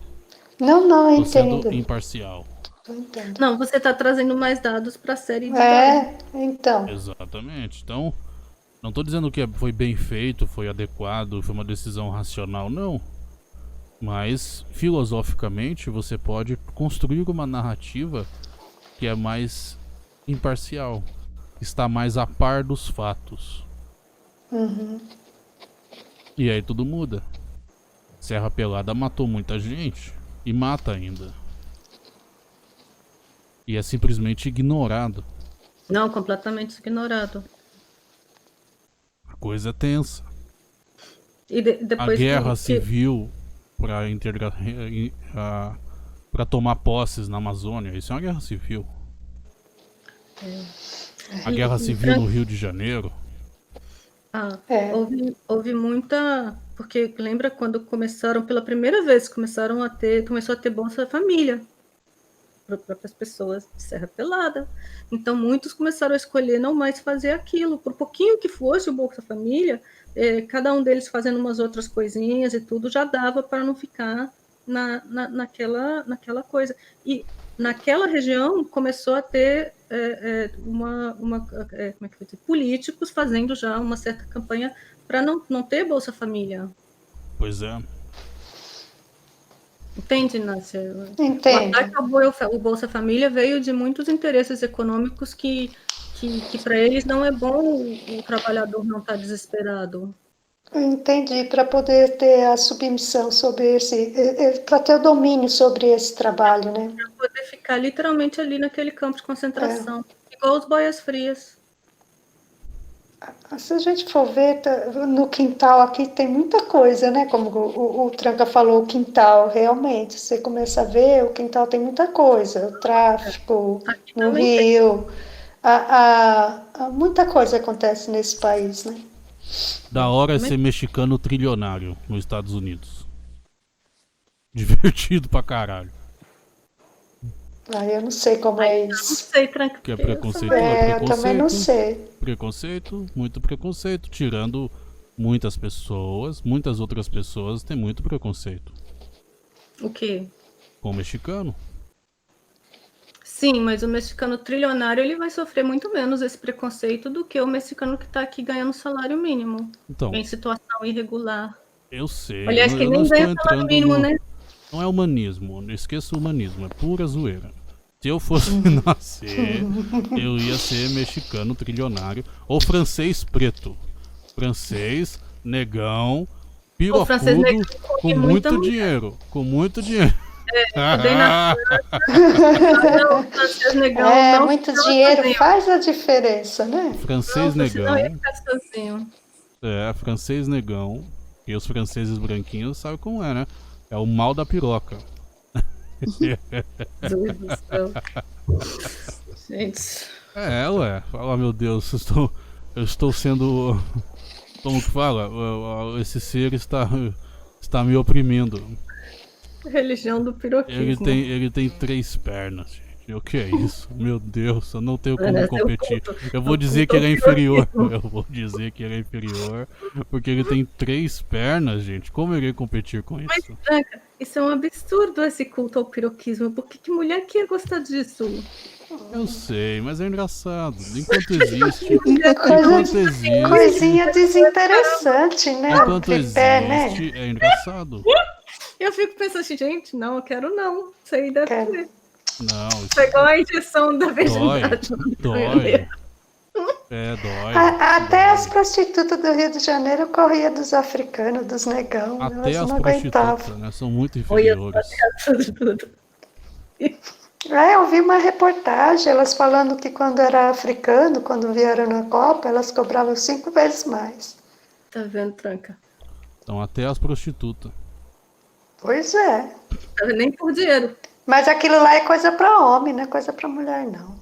Não, eu tô sendo entendo. imparcial. Eu entendo. Não, você está trazendo mais dados para a série de dados. Então. Exatamente. Então, não tô dizendo que foi bem feito, foi adequado, foi uma decisão racional, não. Mas, filosoficamente, você pode construir uma narrativa que é mais imparcial, está mais a par dos fatos. E aí tudo muda. Serra Pelada matou muita gente e mata ainda. E é simplesmente ignorado. Não, completamente ignorado. A coisa é tensa. E depois A guerra civil para tomar posses na Amazônia, isso é uma guerra civil. A guerra civil no Rio de Janeiro. Houve muita, porque lembra quando pela primeira vez, começou a ter Bolsa Família para as pessoas de Serra Pelada. Então muitos começaram a escolher não mais fazer aquilo, por pouquinho que fosse o Bolsa Família, cada um deles fazendo umas outras coisinhas e tudo já dava para não ficar naquela coisa. E naquela região começou a ter como é que eu dizer, políticos fazendo já uma certa campanha para não ter Bolsa Família. Pois é. Entende, Nácia? Entendo. O ataque ao Bolsa Família veio de muitos interesses econômicos que para eles não é bom o trabalhador não estar desesperado. Entendi, para poder ter a submissão sobre para ter o domínio sobre esse trabalho, né? Para poder ficar literalmente ali naquele campo de concentração, igual os boias frias. Se a gente for ver, no quintal aqui tem muita coisa, né? Como o Tranca falou, o quintal, realmente, você começa a ver, o quintal tem muita coisa, o tráfico no Rio, Muita coisa acontece nesse país, né? Da hora é ser mexicano trilionário nos Estados Unidos. Divertido pra caralho. Eu não sei como é Não isso. sei, tranquilo. Que é preconceito, Eu também não sei. Preconceito, muito preconceito. Tirando muitas pessoas, muitas outras pessoas têm muito preconceito. O quê? Com o mexicano. Sim, mas o mexicano trilionário ele vai sofrer muito menos esse preconceito do que o mexicano que está aqui ganhando salário mínimo, Então, em situação irregular. eu sei. Aliás, que eu nem não estou ganha salário entrando mínimo, no... né? Não é humanismo, não esqueça o humanismo, é pura zoeira. Se eu fosse nascer, eu ia ser mexicano trilionário ou francês preto. Francês, negão, francês pirocudo, negão com come muito muita dinheiro. Com muito dinheiro. Bem na Não, o francês negão não Muito ficava dinheiro sozinho. faz a diferença, né? Francês Não, senão ia negão. ficar sozinho. Francês negão. E os franceses branquinhos sabem como é, né? É o mal da piroca. Deus do céu. Gente, Ué. Fala, meu Deus, eu estou sendo. Como que fala? Esse ser está me oprimindo. religião do piroquismo. Ele tem 3 pernas, gente. O que é isso? Meu Deus, eu não tenho como Seu competir. culto. Eu vou dizer que ele é inferior. Eu vou dizer que ele é inferior. Porque ele tem 3 pernas, gente. Como eu irei competir com Mas, isso? Branca, isso é um absurdo, esse culto ao piroquismo. Por que mulher que ia gostar disso? Eu sei, mas é engraçado. Enquanto existe. Enquanto existe. Coisinha desinteressante, né? Enquanto Tripé, né? existe, é engraçado. Eu fico pensando assim, gente, não, eu quero não. Isso aí deve Quero. ser. Não, isso Pegou a injeção da dói. virgindade. Dói. Dói. Até as prostitutas do Rio de Janeiro corriam dos africanos, dos negão. Até Elas as não aguentavam. prostitutas, né? São muito Olha, inferiores. tudo. Eu vi uma reportagem, elas falando que quando era africano, quando vieram na Copa, elas cobravam 5 vezes mais. Tá vendo, Tranca? Então, até as prostitutas. Pois é. Tá vendo? Nem por dinheiro. Mas aquilo lá é coisa para homem, não é coisa para mulher, não.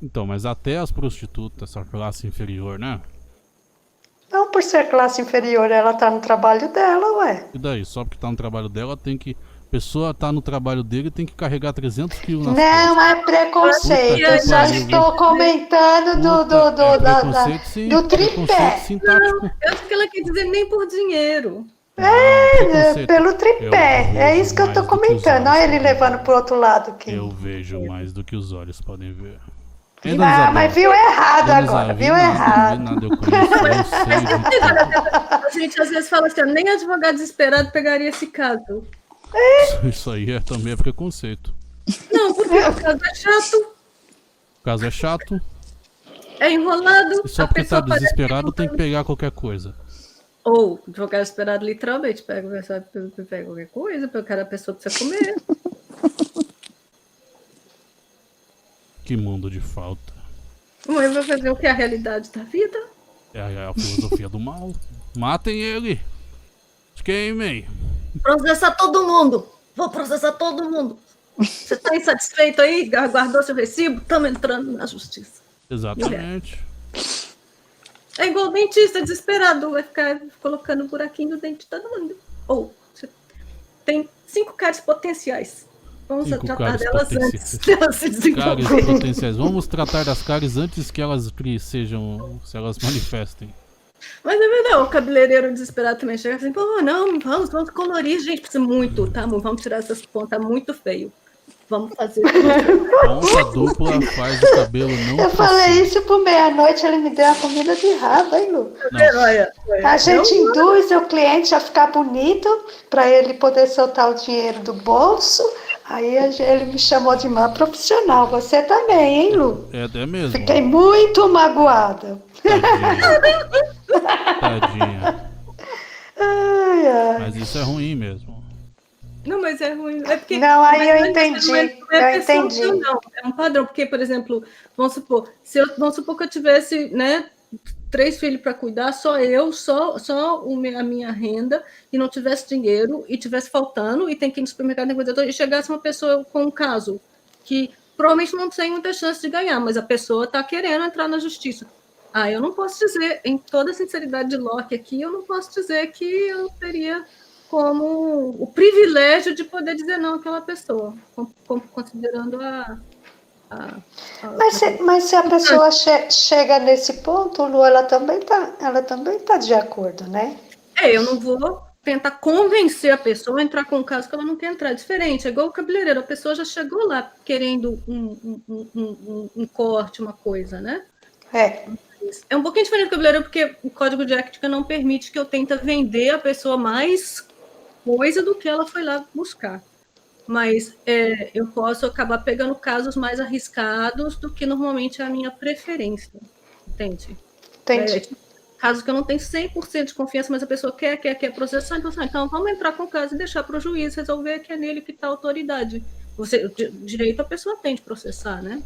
Então, mas até as prostitutas, essa classe inferior, né? Não por ser classe inferior, ela tá no trabalho dela, ué. E daí? Só porque tá no trabalho dela, tem que... A pessoa tá no trabalho dele e tem que carregar 300 quilos nas Não costas. é preconceito, Puta eu que só pariu, estou comentando preconceito, sim. do tripé. Preconceito sintático. Eu acho que ela quer dizer nem por dinheiro. Preconceito. Pelo tripé. Eu É isso que eu vejo tô mais do que os comentando. Olha olhos ele podem levando ver. pro outro lado aqui. Eu vejo mais do que os olhos podem ver. Mas viu errado agora, viu errado. Nada, eu conheço, eu sei de tudo. A gente às vezes fala assim, nem advogado desesperado pegaria esse caso. Isso aí também é preconceito. Não, porque o caso é chato, O caso é chato, é enrolado. e só a porque tá pessoa parece desesperado tem que pegar qualquer coisa. Ou advogado desesperado literalmente pega qualquer coisa, porque a pessoa precisa comer. Que mundo de falta. Mas vai fazer o que é a realidade da vida? É a filosofia do mal. Matem ele. Queimem. Processar todo mundo. Vou processar todo mundo. Você tá insatisfeito aí? Guardou seu recibo? Estamos entrando na justiça. Exatamente. É igual o dentista desesperado, vai ficar colocando buraquinho no dente de todo mundo. Ou você tem 5 cáries potenciais. Vamos 5 tratar cáries delas potenciais. antes delas se Cáries desenvolverem. potenciais. Vamos tratar das cáries antes que elas sejam, se elas manifestem. Mas é verdade, o cabeleireiro desesperado também chega assim, pô, não, vamos colorir, gente, precisa muito, tá? Vamos tirar essas pontas, tá muito feio. Vamos fazer. Ponta dupla faz o cabelo não Eu falei crescer. isso por meia-noite, ele me deu a comida de rabo, hein, Lu? Olha, A gente induz o cliente a ficar bonito para ele poder soltar o dinheiro do bolso. Aí ele me chamou de má profissional. Você também, hein, Lu? É mesmo. Fiquei muito magoada. Tadinha. Ai, ai. Mas isso é ruim mesmo. Não, mas é ruim. É porque, Não, aí eu mas entendi. não é Eu pessoal entendi. seu, não. É um padrão, porque, por exemplo, vamos supor que eu tivesse, né, 3 filhos para cuidar, só eu, só a minha renda, e não tivesse dinheiro, e tivesse faltando, e tem que ir no supermercado, e chegasse uma pessoa com um caso, que provavelmente não tem muita chance de ganhar, mas a pessoa está querendo entrar na justiça. Eu não posso dizer, em toda a sinceridade de Locke aqui, eu não posso dizer que eu teria como o privilégio de poder dizer não àquela pessoa, considerando Mas se a pessoa chega nesse ponto, Lu, ela também tá de acordo, né? Eu não vou tentar convencer a pessoa a entrar com um caso que ela não quer entrar. É diferente, é igual o cabeleireiro, a pessoa já chegou lá querendo um corte, uma coisa, né? É um pouquinho diferente do cabeleireiro, porque o código de ética não permite que eu tente vender a pessoa mais coisa do que ela foi lá buscar. Mas eu posso acabar pegando casos mais arriscados do que normalmente é a minha preferência. Entende? Casos que eu não tenho 100% de confiança, mas a pessoa quer processar, então vamos entrar com o caso e deixar para o juiz resolver, que é nele que está a autoridade. Direito a pessoa tem de processar, né?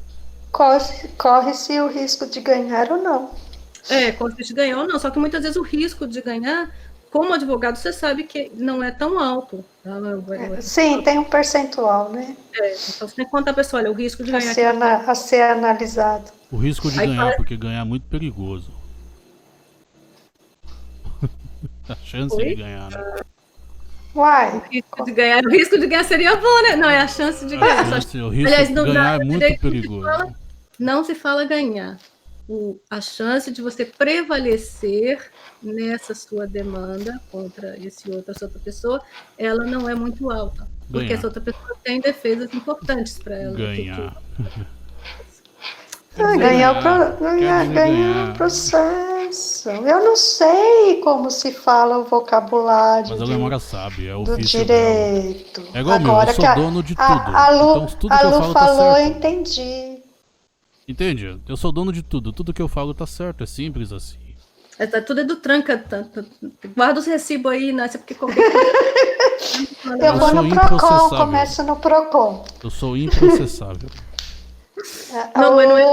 Corre-se o risco de ganhar ou não. Corre-se o risco de ganhar ou não, só que muitas vezes o risco de ganhar, como advogado, você sabe que não é tão alto. Tá? Sim, tem um percentual, né? Então você tem que contar a pessoa, olha, o risco de ganhar... A ser analisado. O risco de ganhar, porque ganhar é muito perigoso. A chance de ganhar, né? Uai. O risco de ganhar seria bom, né? Não, é a chance de ganhar. O risco de ganhar é muito perigoso. Não se fala ganhar. A chance de você prevalecer nessa sua demanda contra essa outra pessoa, ela não é muito alta. Porque essa outra pessoa tem defesas importantes para ela. Ganhar. Ganhar o processo. Eu não sei como se fala o vocabulário. Mas a Leonora sabe, é o do ofício direito. Dela. É igual meu, eu sou dono de tudo. A Lu, então, tudo que eu falo falou, tá certo. eu entendi. Entende? Eu sou dono de tudo. Tudo que eu falo tá certo. É simples assim. Tudo é do tranca. Guarda os recibos aí, né? Porque qualquer coisa. Eu vou no Procon, começo no Procon. Eu sou improcessável. Não, mas não é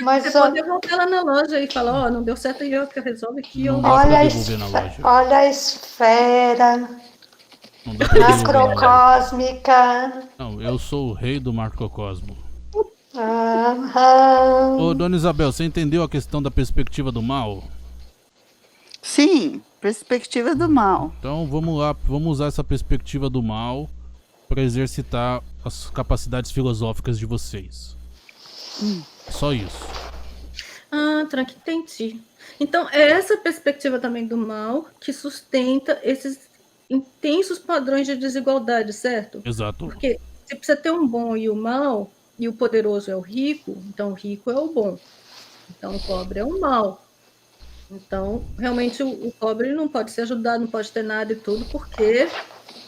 mas você pode devolver ela na loja e falar, não deu certo, e eu que resolve aqui. Olha a esfera macrocósmica. Não, eu sou o rei do macrocosmo. Ô, Dona Isabel, você entendeu a questão da perspectiva do mal? Sim, perspectiva do mal. Então vamos lá, vamos usar essa perspectiva do mal para exercitar as capacidades filosóficas de vocês. Só isso. Tranqui, entendi. Então, é essa perspectiva também do mal que sustenta esses intensos padrões de desigualdade, certo? Exato. Porque se precisa ter um bom e o mal, e o poderoso é o rico, então o rico é o bom. Então o pobre é o mal. Então, realmente, o pobre não pode ser ajudado, não pode ter nada e tudo, porque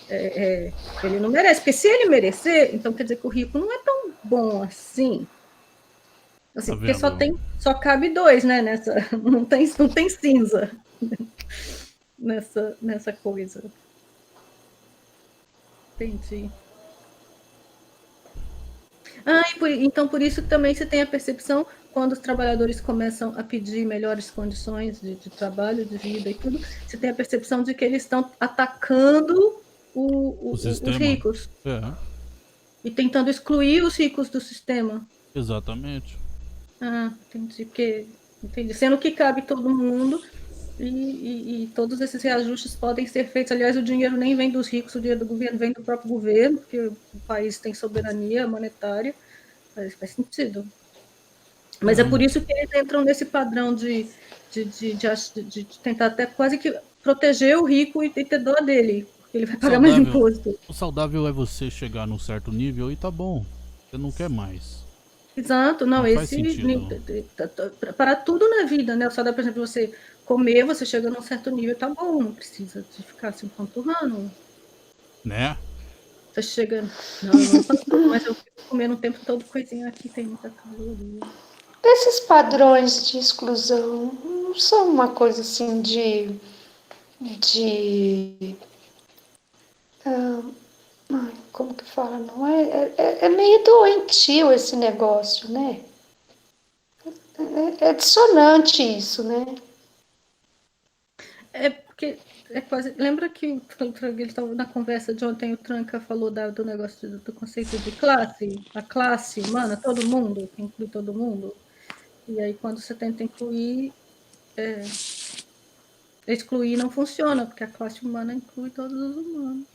ele não merece. Porque se ele merecer, então quer dizer que o rico não é tão bom assim. Assim, tá porque só cabe dois, né? Não tem cinza nessa coisa. Entendi. Então, por isso também você tem a percepção, quando os trabalhadores começam a pedir melhores condições de trabalho, de vida e tudo, você tem a percepção de que eles estão atacando os ricos. E tentando excluir os ricos do sistema. Exatamente. Entendi. Sendo que cabe todo mundo e todos esses reajustes podem ser feitos. Aliás, o dinheiro nem vem dos ricos, o dinheiro do governo vem do próprio governo, porque o país tem soberania monetária. Faz sentido. Mas é por isso que eles entram nesse padrão de tentar até quase que proteger o rico e ter dó dele, porque ele vai pagar mais imposto. O saudável é você chegar num certo nível e tá bom. Você não quer mais. Exato, não esse para tudo na vida, né? Só dá, por exemplo, você comer, você chega num certo nível, tá bom, não precisa de ficar se empanturrando. Né? Você chega, não, mas eu fico comendo o tempo todo coisinha aqui, tem muita caloria. Esses padrões de exclusão não são uma coisa assim como que fala? Não é meio doentio esse negócio, né? É dissonante isso, né? Porque é quase. Lembra que ele estava na conversa de ontem, o Tranca falou do negócio do conceito de classe, a classe humana, todo mundo, que inclui todo mundo. E aí, quando você tenta incluir, excluir não funciona, porque a classe humana inclui todos os humanos.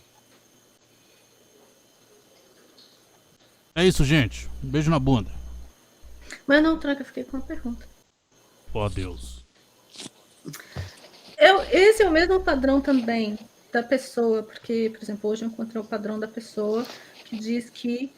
É isso, gente. Um beijo na bunda. Mas não, Tranca, eu fiquei com uma pergunta. Ó Deus. Esse é o mesmo padrão também da pessoa, porque, por exemplo, hoje eu encontrei o padrão da pessoa que diz que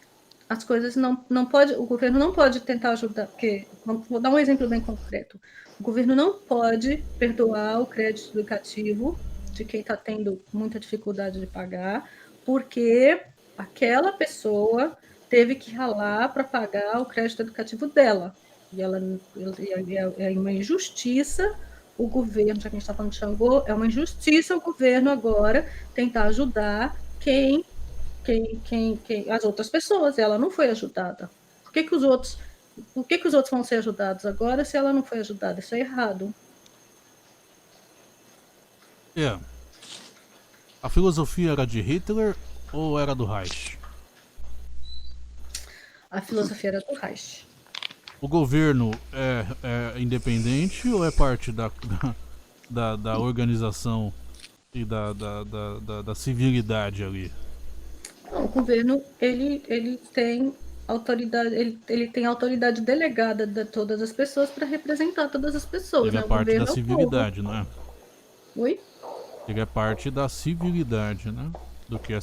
as coisas não pode, o governo não pode tentar ajudar, porque, vou dar um exemplo bem concreto, o governo não pode perdoar o crédito educativo de quem está tendo muita dificuldade de pagar, porque aquela pessoa teve que ralar para pagar o crédito educativo dela, e é uma injustiça o governo, já que a gente está falando de Xangô, é uma injustiça o governo agora tentar ajudar as outras pessoas. Ela não foi ajudada. Por que os outros vão ser ajudados agora se ela não foi ajudada? Isso é errado. A filosofia era de Hitler ou era do Reich? A filosofia era do Reich. O governo é independente ou é parte da organização e da civilidade ali? Não, o governo ele tem autoridade, ele tem autoridade delegada de todas as pessoas para representar todas as pessoas. Ele né? é parte da civilidade, não é? Oi? Ele é parte da civilidade, né? Do que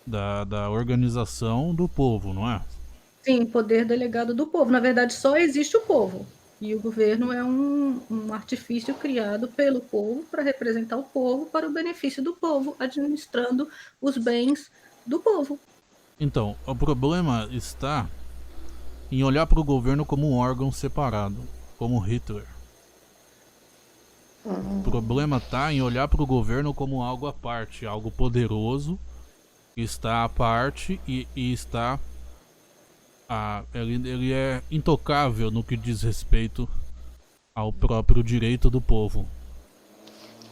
da organização do povo, não é? Sim, poder delegado do povo. Na verdade, só existe o povo. E o governo é um artifício criado pelo povo para representar o povo para o benefício do povo, administrando os bens do povo. Então, o problema está em olhar para o governo como um órgão separado, como Hitler. O problema está em olhar para o governo como algo à parte, algo poderoso, que está à parte e está... ele é intocável no que diz respeito ao próprio direito do povo.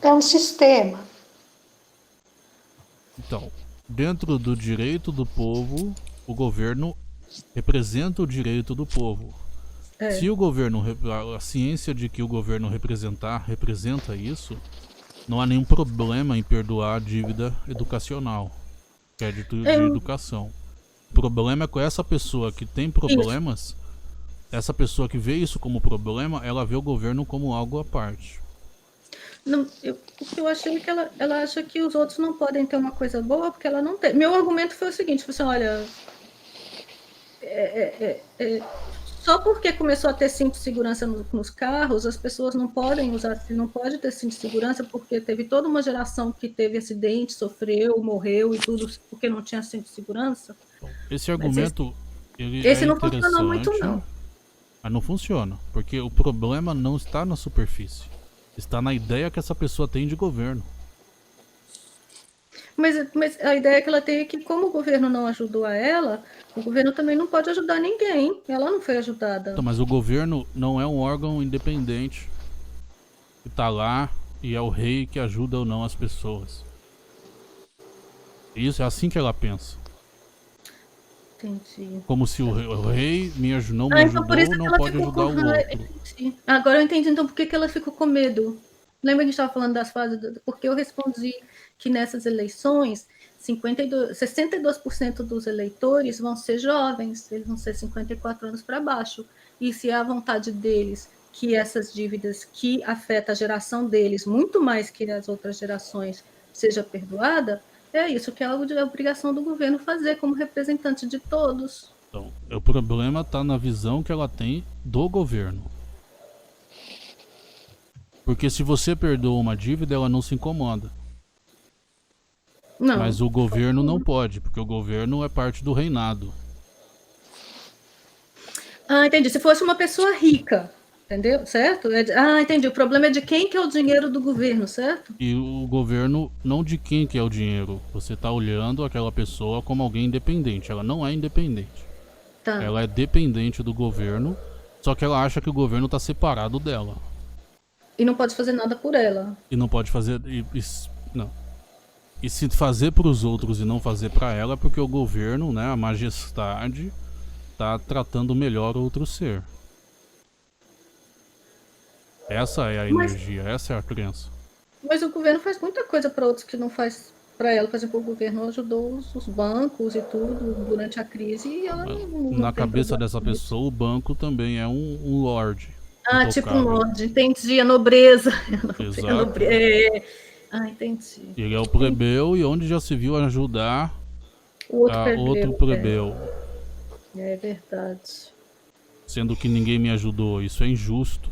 É um sistema. Então, dentro do direito do povo, o governo representa o direito do povo. Se o governo, a ciência de que o governo representa isso, não há nenhum problema em perdoar a dívida educacional, crédito de educação. O problema é com essa pessoa que tem problemas, essa pessoa que vê isso como problema, ela vê o governo como algo à parte. Não, o que eu achei é que ela acha que os outros não podem ter uma coisa boa porque ela não tem. Meu argumento foi o seguinte, foi assim, olha, só porque começou a ter cinto de segurança nos carros, as pessoas não podem usar, não pode ter cinto de segurança porque teve toda uma geração que teve acidente, sofreu, morreu e tudo porque não tinha cinto de segurança. Esse argumento, esse não funciona muito, não. Mas não funciona, porque o problema não está na superfície. Está na ideia que essa pessoa tem de governo. Mas a ideia que ela tem é que, como o governo não ajudou a ela, o governo também não pode ajudar ninguém. Ela não foi ajudada. Então, mas o governo não é um órgão independente que está lá e é o rei que ajuda ou não as pessoas. Isso é assim que ela pensa. Entendi. Como se o rei não me ajudou, não pode ajudar o outro. Agora eu entendi então por que ela ficou com medo. Lembra que a gente estava falando das fases? Porque eu respondi que nessas eleições 62% dos eleitores vão ser jovens, eles vão ser 54 anos para baixo. E se é a vontade deles que essas dívidas que afetam a geração deles muito mais que as outras gerações seja perdoada, é isso que é a obrigação do governo fazer como representante de todos. Então, o problema está na visão que ela tem do governo. Porque se você perdoa uma dívida, ela não se incomoda. Não. Mas o governo não pode, porque o governo é parte do reinado. Ah, entendi. Se fosse uma pessoa rica, entendeu? Certo? Entendi. O problema é de quem que é o dinheiro do governo, certo? E o governo, não de quem que é o dinheiro. Você está olhando aquela pessoa como alguém independente. Ela não é independente. Tá. Ela é dependente do governo, só que ela acha que o governo está separado dela. E não pode fazer nada por ela. E não pode fazer. Não. E se fazer para os outros e não fazer para ela, é porque o governo, né, a majestade, tá tratando melhor outro ser. Essa é a energia, essa é a crença. Mas o governo faz muita coisa para outros que não faz para ela. Por exemplo, o governo ajudou os bancos e tudo durante a crise e ela não Na tem cabeça problema dessa com isso. pessoa, o banco também é um lorde. Ah, tipo um intocável. lorde, entendi, a nobreza. Exato. Ah, entendi. Ele é o plebeu e onde já se viu ajudar O outro a plebeu. outro plebeu. É verdade. Sendo que ninguém me ajudou. Isso é injusto.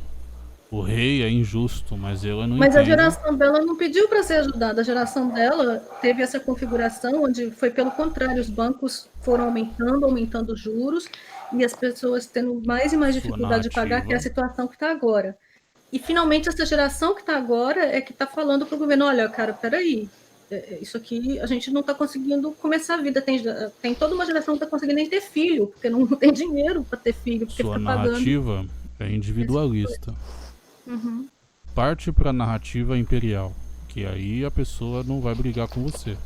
O rei é injusto, mas eu não Mas a entendo. geração dela não pediu para ser ajudada. A geração dela teve essa configuração onde foi pelo contrário, os bancos foram aumentando os juros e as pessoas tendo mais e mais Sua dificuldade de pagar, que é a narrativa. situação que está agora. E finalmente essa geração que está agora é que está falando para o governo, olha, cara, peraí, isso aqui a gente não está conseguindo começar a vida. Tem toda uma geração que não está conseguindo nem ter filho, porque não tem dinheiro para ter filho, porque Sua fica pagando. narrativa é individualista. Uhum. Parte pra narrativa imperial, que aí a pessoa não vai brigar com você.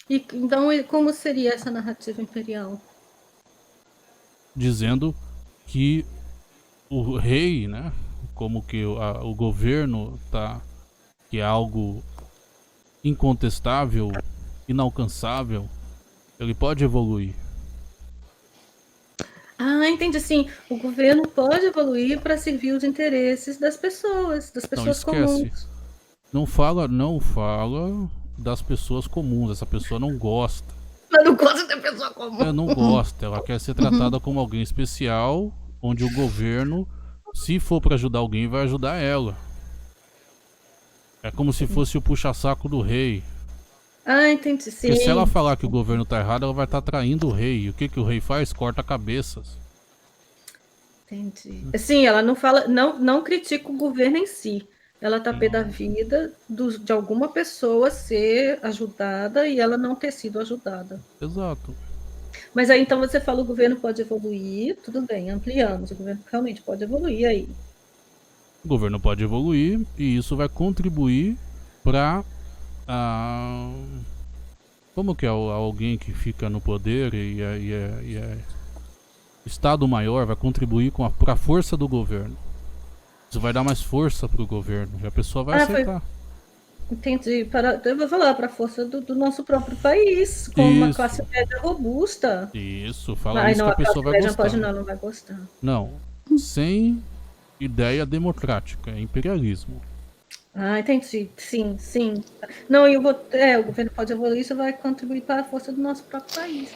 Então, como seria essa narrativa imperial? Dizendo que o rei, né, como que o governo tá, que é algo incontestável, inalcançável, ele pode evoluir. Ah, entendi. Sim, o governo pode evoluir para servir os interesses das pessoas Não esquece. comuns. Não fala das pessoas comuns. Essa pessoa não gosta. Mas não gosta da pessoa comum. Ela não gosta. Ela quer ser tratada como alguém especial, onde o governo, se for pra ajudar alguém, vai ajudar ela. É como se fosse o puxa-saco do rei. Ah, entendi. Sim. Porque se ela falar que o governo tá errado, ela vai estar traindo o rei. E o que o rei faz? Corta cabeças. Entendi. Sim, ela não fala, não critica o governo em si. Ela tá pé da vida de alguma pessoa ser ajudada e ela não ter sido ajudada. Exato. Mas aí então você fala o governo pode evoluir, tudo bem, ampliamos, o governo realmente pode evoluir aí. O governo pode evoluir e isso vai contribuir para como que é alguém que fica no poder e é Estado maior vai contribuir para a força do governo. Isso vai dar mais força pro governo e a pessoa vai aceitar. Entendi. Eu vou falar para a força do nosso próprio país, com uma Isso. classe média robusta. Isso, fala Ai, isso não, que a pessoa vai média gostar. não vai gostar. Não, sem ideia democrática, é imperialismo. Ah, entendi. Sim, sim. Não, o governo pode evoluir, isso vai contribuir para a força do nosso próprio país.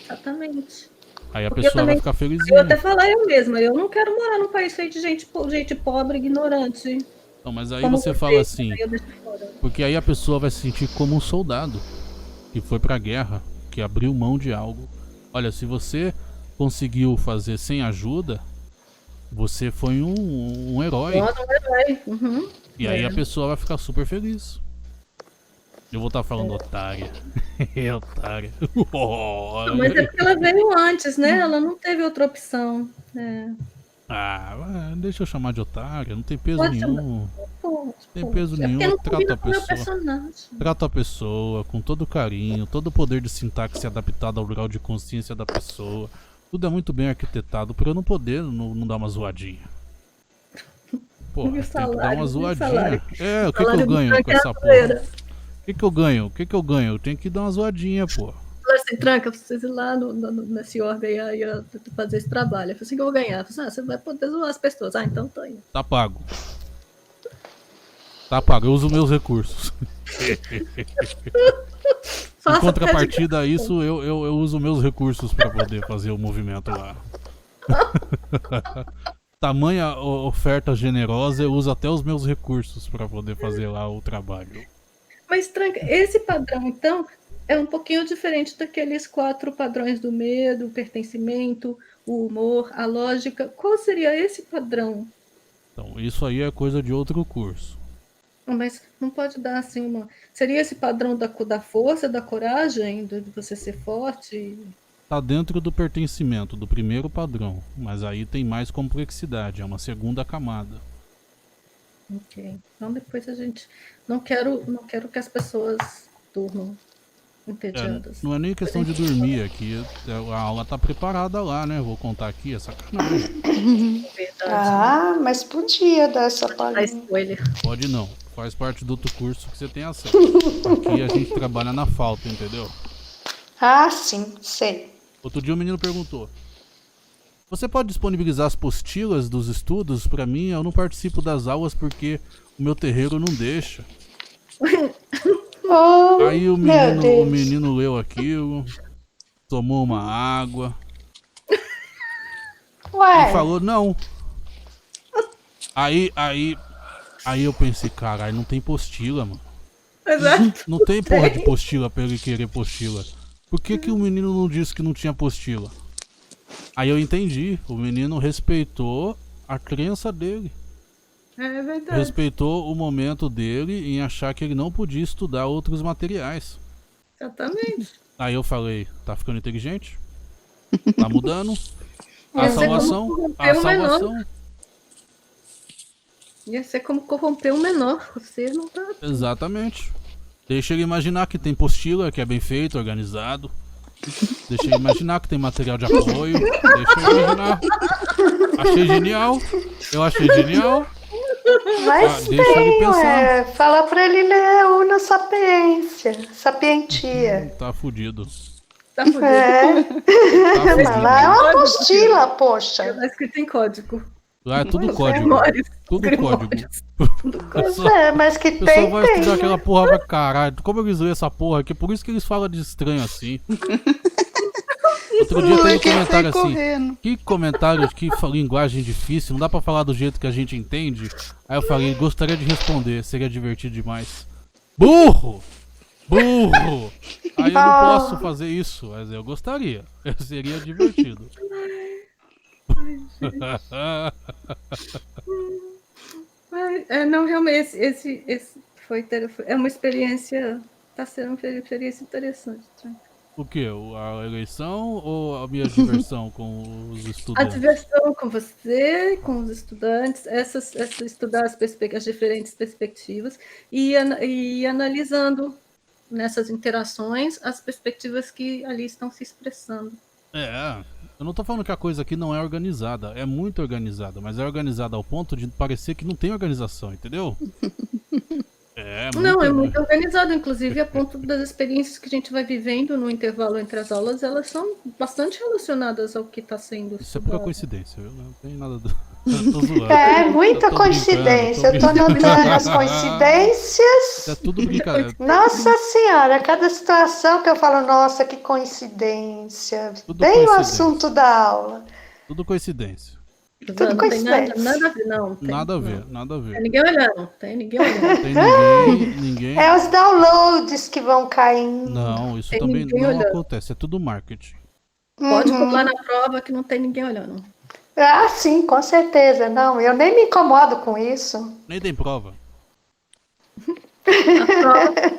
Exatamente. Aí a Porque pessoa vai também, ficar eu felizinha. até falar eu mesma, eu não quero morar num país cheio de gente pobre, ignorante. Não, mas aí Como você fala assim, aí eu deixo fora. porque aí a pessoa vai se sentir como um soldado que foi pra guerra, que abriu mão de algo. Olha, se você conseguiu fazer sem ajuda, você foi um herói. Nossa, um herói. Uhum. E aí a pessoa vai ficar super feliz. Eu vou estar falando otária. Otária. Mas é porque ela veio antes, né? Ela não teve outra opção. Deixa eu chamar de otária, não tem peso Pode nenhum. Tem Pô, peso é porque nenhum, não trata combina a com o meu pessoa. personagem. Trata a pessoa com todo carinho, todo o poder de sintaxe adaptado ao grau de consciência da pessoa. Tudo é muito bem arquitetado pra eu não poder não dar uma zoadinha. Pô, tem que dar uma zoadinha. O que eu ganho com essa porra? O que eu ganho? Eu tenho que dar uma zoadinha, pô. Assim, Tranca, vocês ir lá nesse órgão aí fazer esse trabalho. Eu falei assim, que eu vou ganhar. Eu falei assim, você vai poder zoar as pessoas. Ah, então tô indo. Tá pago. Tá pago, eu uso meus recursos. Em contrapartida a isso, eu uso meus recursos pra poder fazer o movimento lá. Tamanha oferta generosa, eu uso até os meus recursos pra poder fazer lá o trabalho. Mas, Tranca, esse padrão, então, é um pouquinho diferente daqueles 4 padrões do medo, o pertencimento, o humor, a lógica. Qual seria esse padrão? Então, isso aí é coisa de outro curso. Mas não pode dar assim uma... Seria esse padrão da força, da coragem, de você ser forte? Tá dentro do pertencimento, do primeiro padrão. Mas aí tem mais complexidade, é uma segunda camada. Ok. Então depois a gente... Não quero que as pessoas durmam entediadas. Não é nem questão de dormir aqui. A aula tá preparada lá, né? Vou contar aqui, é sacanagem. Verdade. Ah, mas podia dar essa Dá palhinha. spoiler. Pode não. Faz parte do outro curso que você tem acesso. Aqui a gente trabalha na falta, entendeu? Ah, sim, sei. Outro dia o menino perguntou: você pode disponibilizar as apostilas dos estudos pra mim? Eu não participo das aulas porque o meu terreiro não deixa. Oh, Aí o meu Deus. menino leu aquilo, tomou uma água e Ué, falou não. Aí eu pensei, caralho, não tem apostila, mano. Exato. Não tem porra de apostila pra ele querer apostila. Por que o menino não disse que não tinha apostila? Aí eu entendi, o menino respeitou a crença dele. É verdade. Respeitou o momento dele em achar que ele não podia estudar outros materiais. Exatamente. Aí eu falei, tá ficando inteligente? Tá mudando? A Ia ser salvação, como a corromper um menor. salvação. Ia ser como corromper um menor. Você não tá... Exatamente. Deixa ele imaginar que tem apostila, que é bem feito, organizado. Deixa ele imaginar que tem material de apoio. Deixa ele imaginar. Achei genial. Eu achei genial. mas deixa ele tem, pensar. ué. Fala pra ele ler Una Sapiência. Sapientia. Tá fudido. Tá fudido. É, Tá mas lá é fudido. uma apostila, poxa. Tá escrito em código. Lá é tudo código. Grimórios. Tudo Grimórios. código. Pois é, mas que O pessoal tem, vai estudar tem. aquela porra pra caralho. Como eles lêem essa porra aqui? Por isso que eles falam de estranho assim. Outro dia teve um comentário assim. correndo. Que comentário, linguagem difícil. Não dá pra falar do jeito que a gente entende. Aí eu falei, gostaria de responder. Seria divertido demais. Burro! Burro! Aí eu não posso fazer isso. Mas eu gostaria. Seria divertido. Não, realmente, esse é uma experiência. Tá sendo uma experiência interessante. Tá? O que? A eleição ou a minha diversão com os A estudantes? diversão com você, com os estudantes, estudar as diferentes perspectivas e analisando nessas interações as perspectivas que ali estão se expressando. Eu não tô falando que a coisa aqui não é organizada. É muito organizada, mas é organizada ao ponto de parecer que não tem organização, entendeu? Não, é muito organizado, inclusive a ponto das experiências que a gente vai vivendo no intervalo entre as aulas, elas são bastante relacionadas ao que está sendo Isso é estudado. pura coincidência, viu? Não tem nada do... Eu tô zoando. É muita Eu tô coincidência. Eu tô brincando. notando as coincidências. É tudo brincadeira. Nossa senhora, cada situação que eu falo, nossa, que coincidência. Tudo Bem o coincidência. assunto da aula. Tudo coincidência. Não tem coincidência. nada a ver, não. Nada a ver, nada a Tem ver. ninguém olhando, tem ninguém olhando. Tem ninguém. É os downloads que vão caindo. Não, isso Tem também ninguém não olhando. acontece. É tudo marketing. Pode pular na prova que não tem ninguém olhando. Ah, sim, com certeza. Não, eu nem me incomodo com isso. Nem tem prova.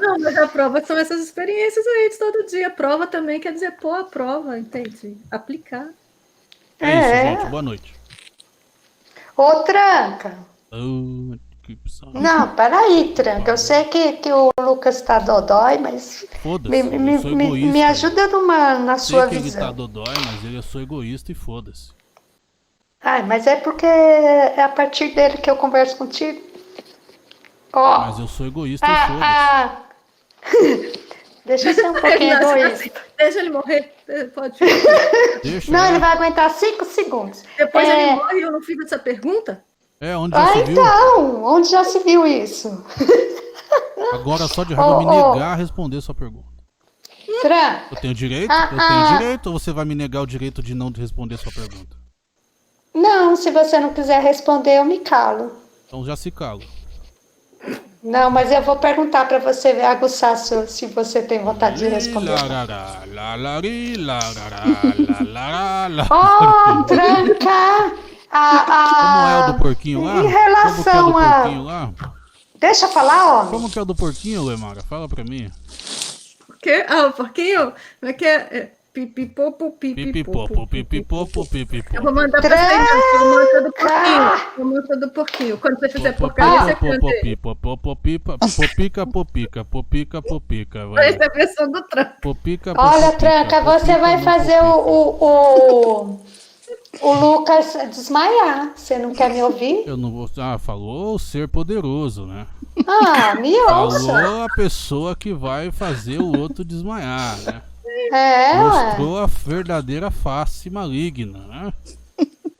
Não, mas a prova são essas experiências aí de todo dia. A prova também quer dizer pôr a prova, entende? Aplicar. É isso, gente. Boa noite. Ô, Tranca. Que saco. Não, peraí, Tranca. Eu sei que o Lucas tá dodói, mas Foda-se, eu sou egoísta. me ajuda na Sei sua que ele visão. tá dodói, mas eu sou egoísta e foda-se. Ai, mas é porque é a partir dele que eu converso contigo. Ó. Mas eu sou egoísta e foda-se. Deixa eu ser um pouquinho egoísta. Deixa ele morrer. Pode. Deixa, Não, né? ele vai aguentar 5 segundos. Depois ele morre e eu não fico dessa pergunta? Onde já se viu? Então, onde já se viu isso? Agora só de raiva me negar a responder sua pergunta. Tranca. Eu tenho direito? Eu tenho direito ou você vai me negar o direito de não responder sua pergunta? Não, se você não quiser responder, eu me calo. Então já se cala. Não, mas eu vou perguntar para você aguçar se você tem vontade de responder. Oh, Tranca! Como é o do porquinho lá? Em relação Como que é o do a... porquinho lá? Deixa eu falar, homem. Como que é o do porquinho, Lemara? Fala pra mim. O quê? Ah, o porquinho? Como é que é? Pipipopo, Pipipopo, pipipopo, pipipopo. Eu vou mandar pra você a mantra do porquinho. A mantra do porquinho. Quando você fizer porcaria, você canta ele. Popica, popica, popica, popica. Essa é a versão do Tranca. Popica, Olha, Tranca, você vai fazer o Lucas desmaiar. Você não quer me ouvir? Eu não vou. Ah, falou o ser poderoso, né? Ah, me ouça. Falou a pessoa que vai fazer o outro desmaiar, né? É, ué. Mostrou a verdadeira face maligna, né?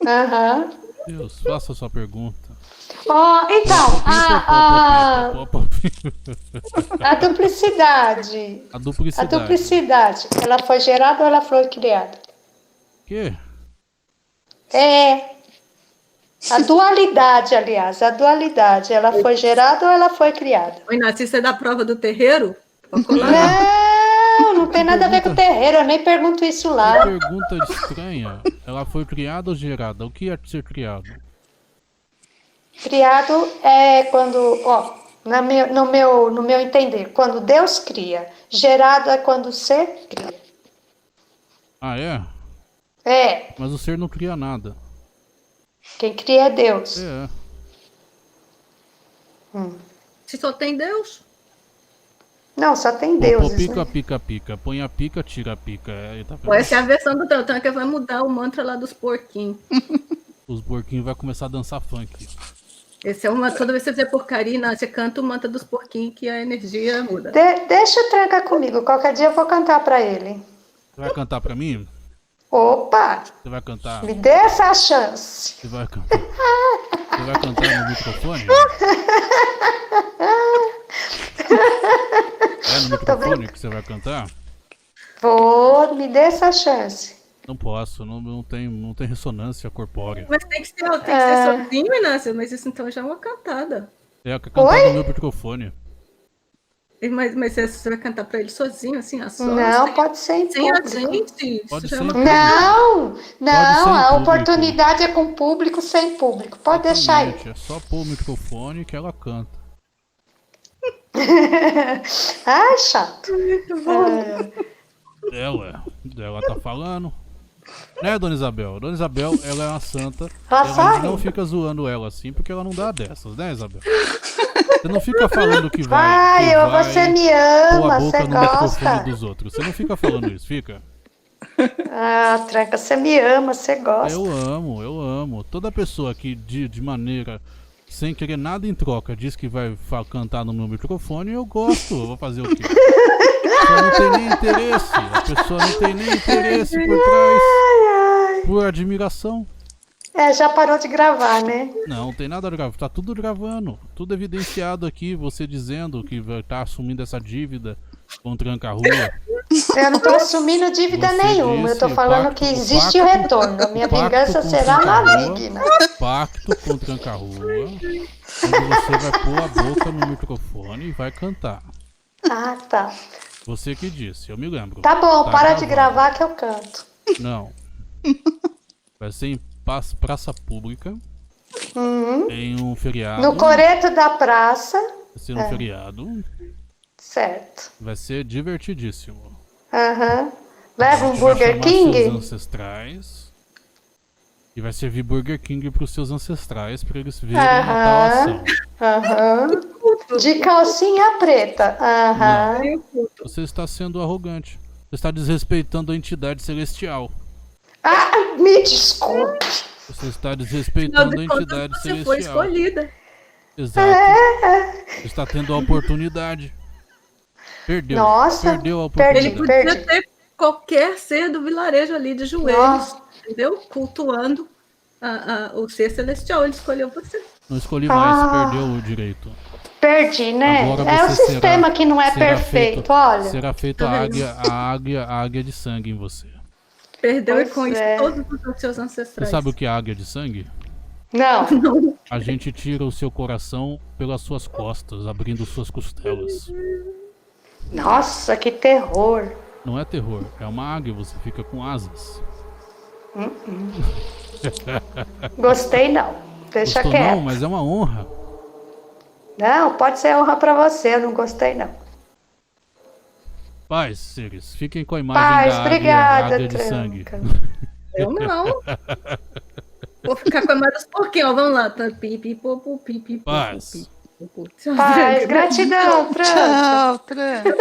Aham. Deus, faça a sua pergunta. Ó, então, a duplicidade. A A duplicidade. duplicidade, ela foi gerada ou ela foi criada? Que? É. A dualidade, aliás, a dualidade, ela foi gerada ou ela foi criada? Oi, Inácio, você é da prova do terreiro? Não tem nada a ver com o terreiro, eu nem pergunto isso Que lá. pergunta estranha. Ela foi criada ou gerada? O que é ser criado? Criado é quando, ó, no meu entender, quando Deus cria. Gerado é quando o ser cria. Ah, é? É, Mas o ser não cria nada. quem cria é Deus. É. Se só tem Deus. Não, só tem Pô, deuses, pica, né? pica, pica. Põe a pica, tira a pica. É, tá vendo? Pô, essa é a versão do Tranca que vai mudar o mantra lá dos porquinhos. Os porquinhos vão começar a dançar funk. Esse é uma. Toda vez que você fizer porcaria, Inácio, você canta o mantra dos porquinhos que a energia muda. Deixa o Tranca comigo, qualquer dia eu vou cantar pra ele. Você vai cantar pra mim? Opa, Você vai cantar? me dê essa chance. Você vai cantar? Você vai cantar no microfone? É no microfone que você vai cantar? Vou, me dê essa chance. Não posso, não tem ressonância corpórea. Mas tem que ser sozinho, Inácio. Mas isso então já é uma cantada. É, eu quero cantar Oi? no meu microfone. Mas você vai cantar pra ele sozinho, assim, a sós? Não, pode ser em Sem a público. gente. Pode Isso já ser é em uma... público. Não, ser não, em a público. oportunidade é com público, sem público. Pode deixar aí. Exatamente, é só pôr o microfone que ela canta. Ai, chato. Ela tá falando. Né, Dona Isabel? Dona Isabel, ela é uma santa. Ela A gente sabe. não fica zoando ela assim, porque ela não dá dessas, né, Isabel? Você não fica falando que vai. Ai, você me pôr a ama, boca você no microfone gosta. dos outros. Você não fica falando isso, fica? Ah, Tranca, você me ama, você gosta. Eu amo. Toda pessoa que de maneira sem querer nada em troca diz que vai cantar no meu microfone, eu gosto. Eu vou fazer o quê? A pessoa não tem nem interesse. A pessoa não tem nem interesse por trás. Por admiração. É, já parou de gravar, né? Não tem nada a gravar. Tá tudo gravando. Tudo evidenciado aqui. Você dizendo que vai estar assumindo essa dívida com Tranca-Rua. Eu não tô assumindo dívida Você nenhuma. Eu tô disse, falando pacto- que existe o pacto- retorno. Minha pacto vingança com será Tranca-Rua. maligna. Pacto com Tranca-Rua. Onde você vai pôr a boca no microfone e vai cantar. Ah, tá. Você que disse, eu me lembro. Tá bom, para de gravado. gravar que eu canto. Não. Vai ser em praça pública. Em um feriado. No coreto da praça. Vai ser um feriado. Certo. Vai ser divertidíssimo. Aham. Leva um Você vai Burger chamar seus King? ancestrais. E vai servir Burger King pros seus ancestrais pra eles verem a tal ação. Aham. De calcinha preta. Aham. Você está sendo arrogante. Você está desrespeitando a entidade celestial. Ah, me desculpe. Você está Afinal desrespeitando a de contas, entidade você foi celestial. escolhida. Exato. Você está tendo a oportunidade. Perdeu. Nossa, Perdeu a perdi. Ele oportunidade. podia ter qualquer ser do vilarejo ali de joelhos, Nossa. entendeu? Cultuando o ser celestial. Ele escolheu você. Não escolhi mais, Ah. perdeu o direito. Perdi, né? Agora É o você sistema será- que não é será perfeito, feito- olha. Será feita a águia de sangue em você. Perdeu Pois e com isso é. todos os seus Você ancestrais. sabe o que é a águia de sangue? Não. A gente tira o seu coração pelas suas costas, abrindo suas costelas. Nossa, que terror. Não é terror, é uma águia, você fica com asas. Gostei não. Deixa Gostou quieto. não, mas é uma honra. Não, pode ser honra pra você, eu não gostei não. Paz, Ciris. Fiquem com a imagem Paz, da obrigada, águia de sangue. Tranca. Eu não. Vou ficar com a mais dos porquinhos. Vamos lá. Tá? Pipi, popo, pipi, popo, Paz. pipi, popo. Tchau, Paz, Tranca. gratidão, Tranca. Tchau, Tranca.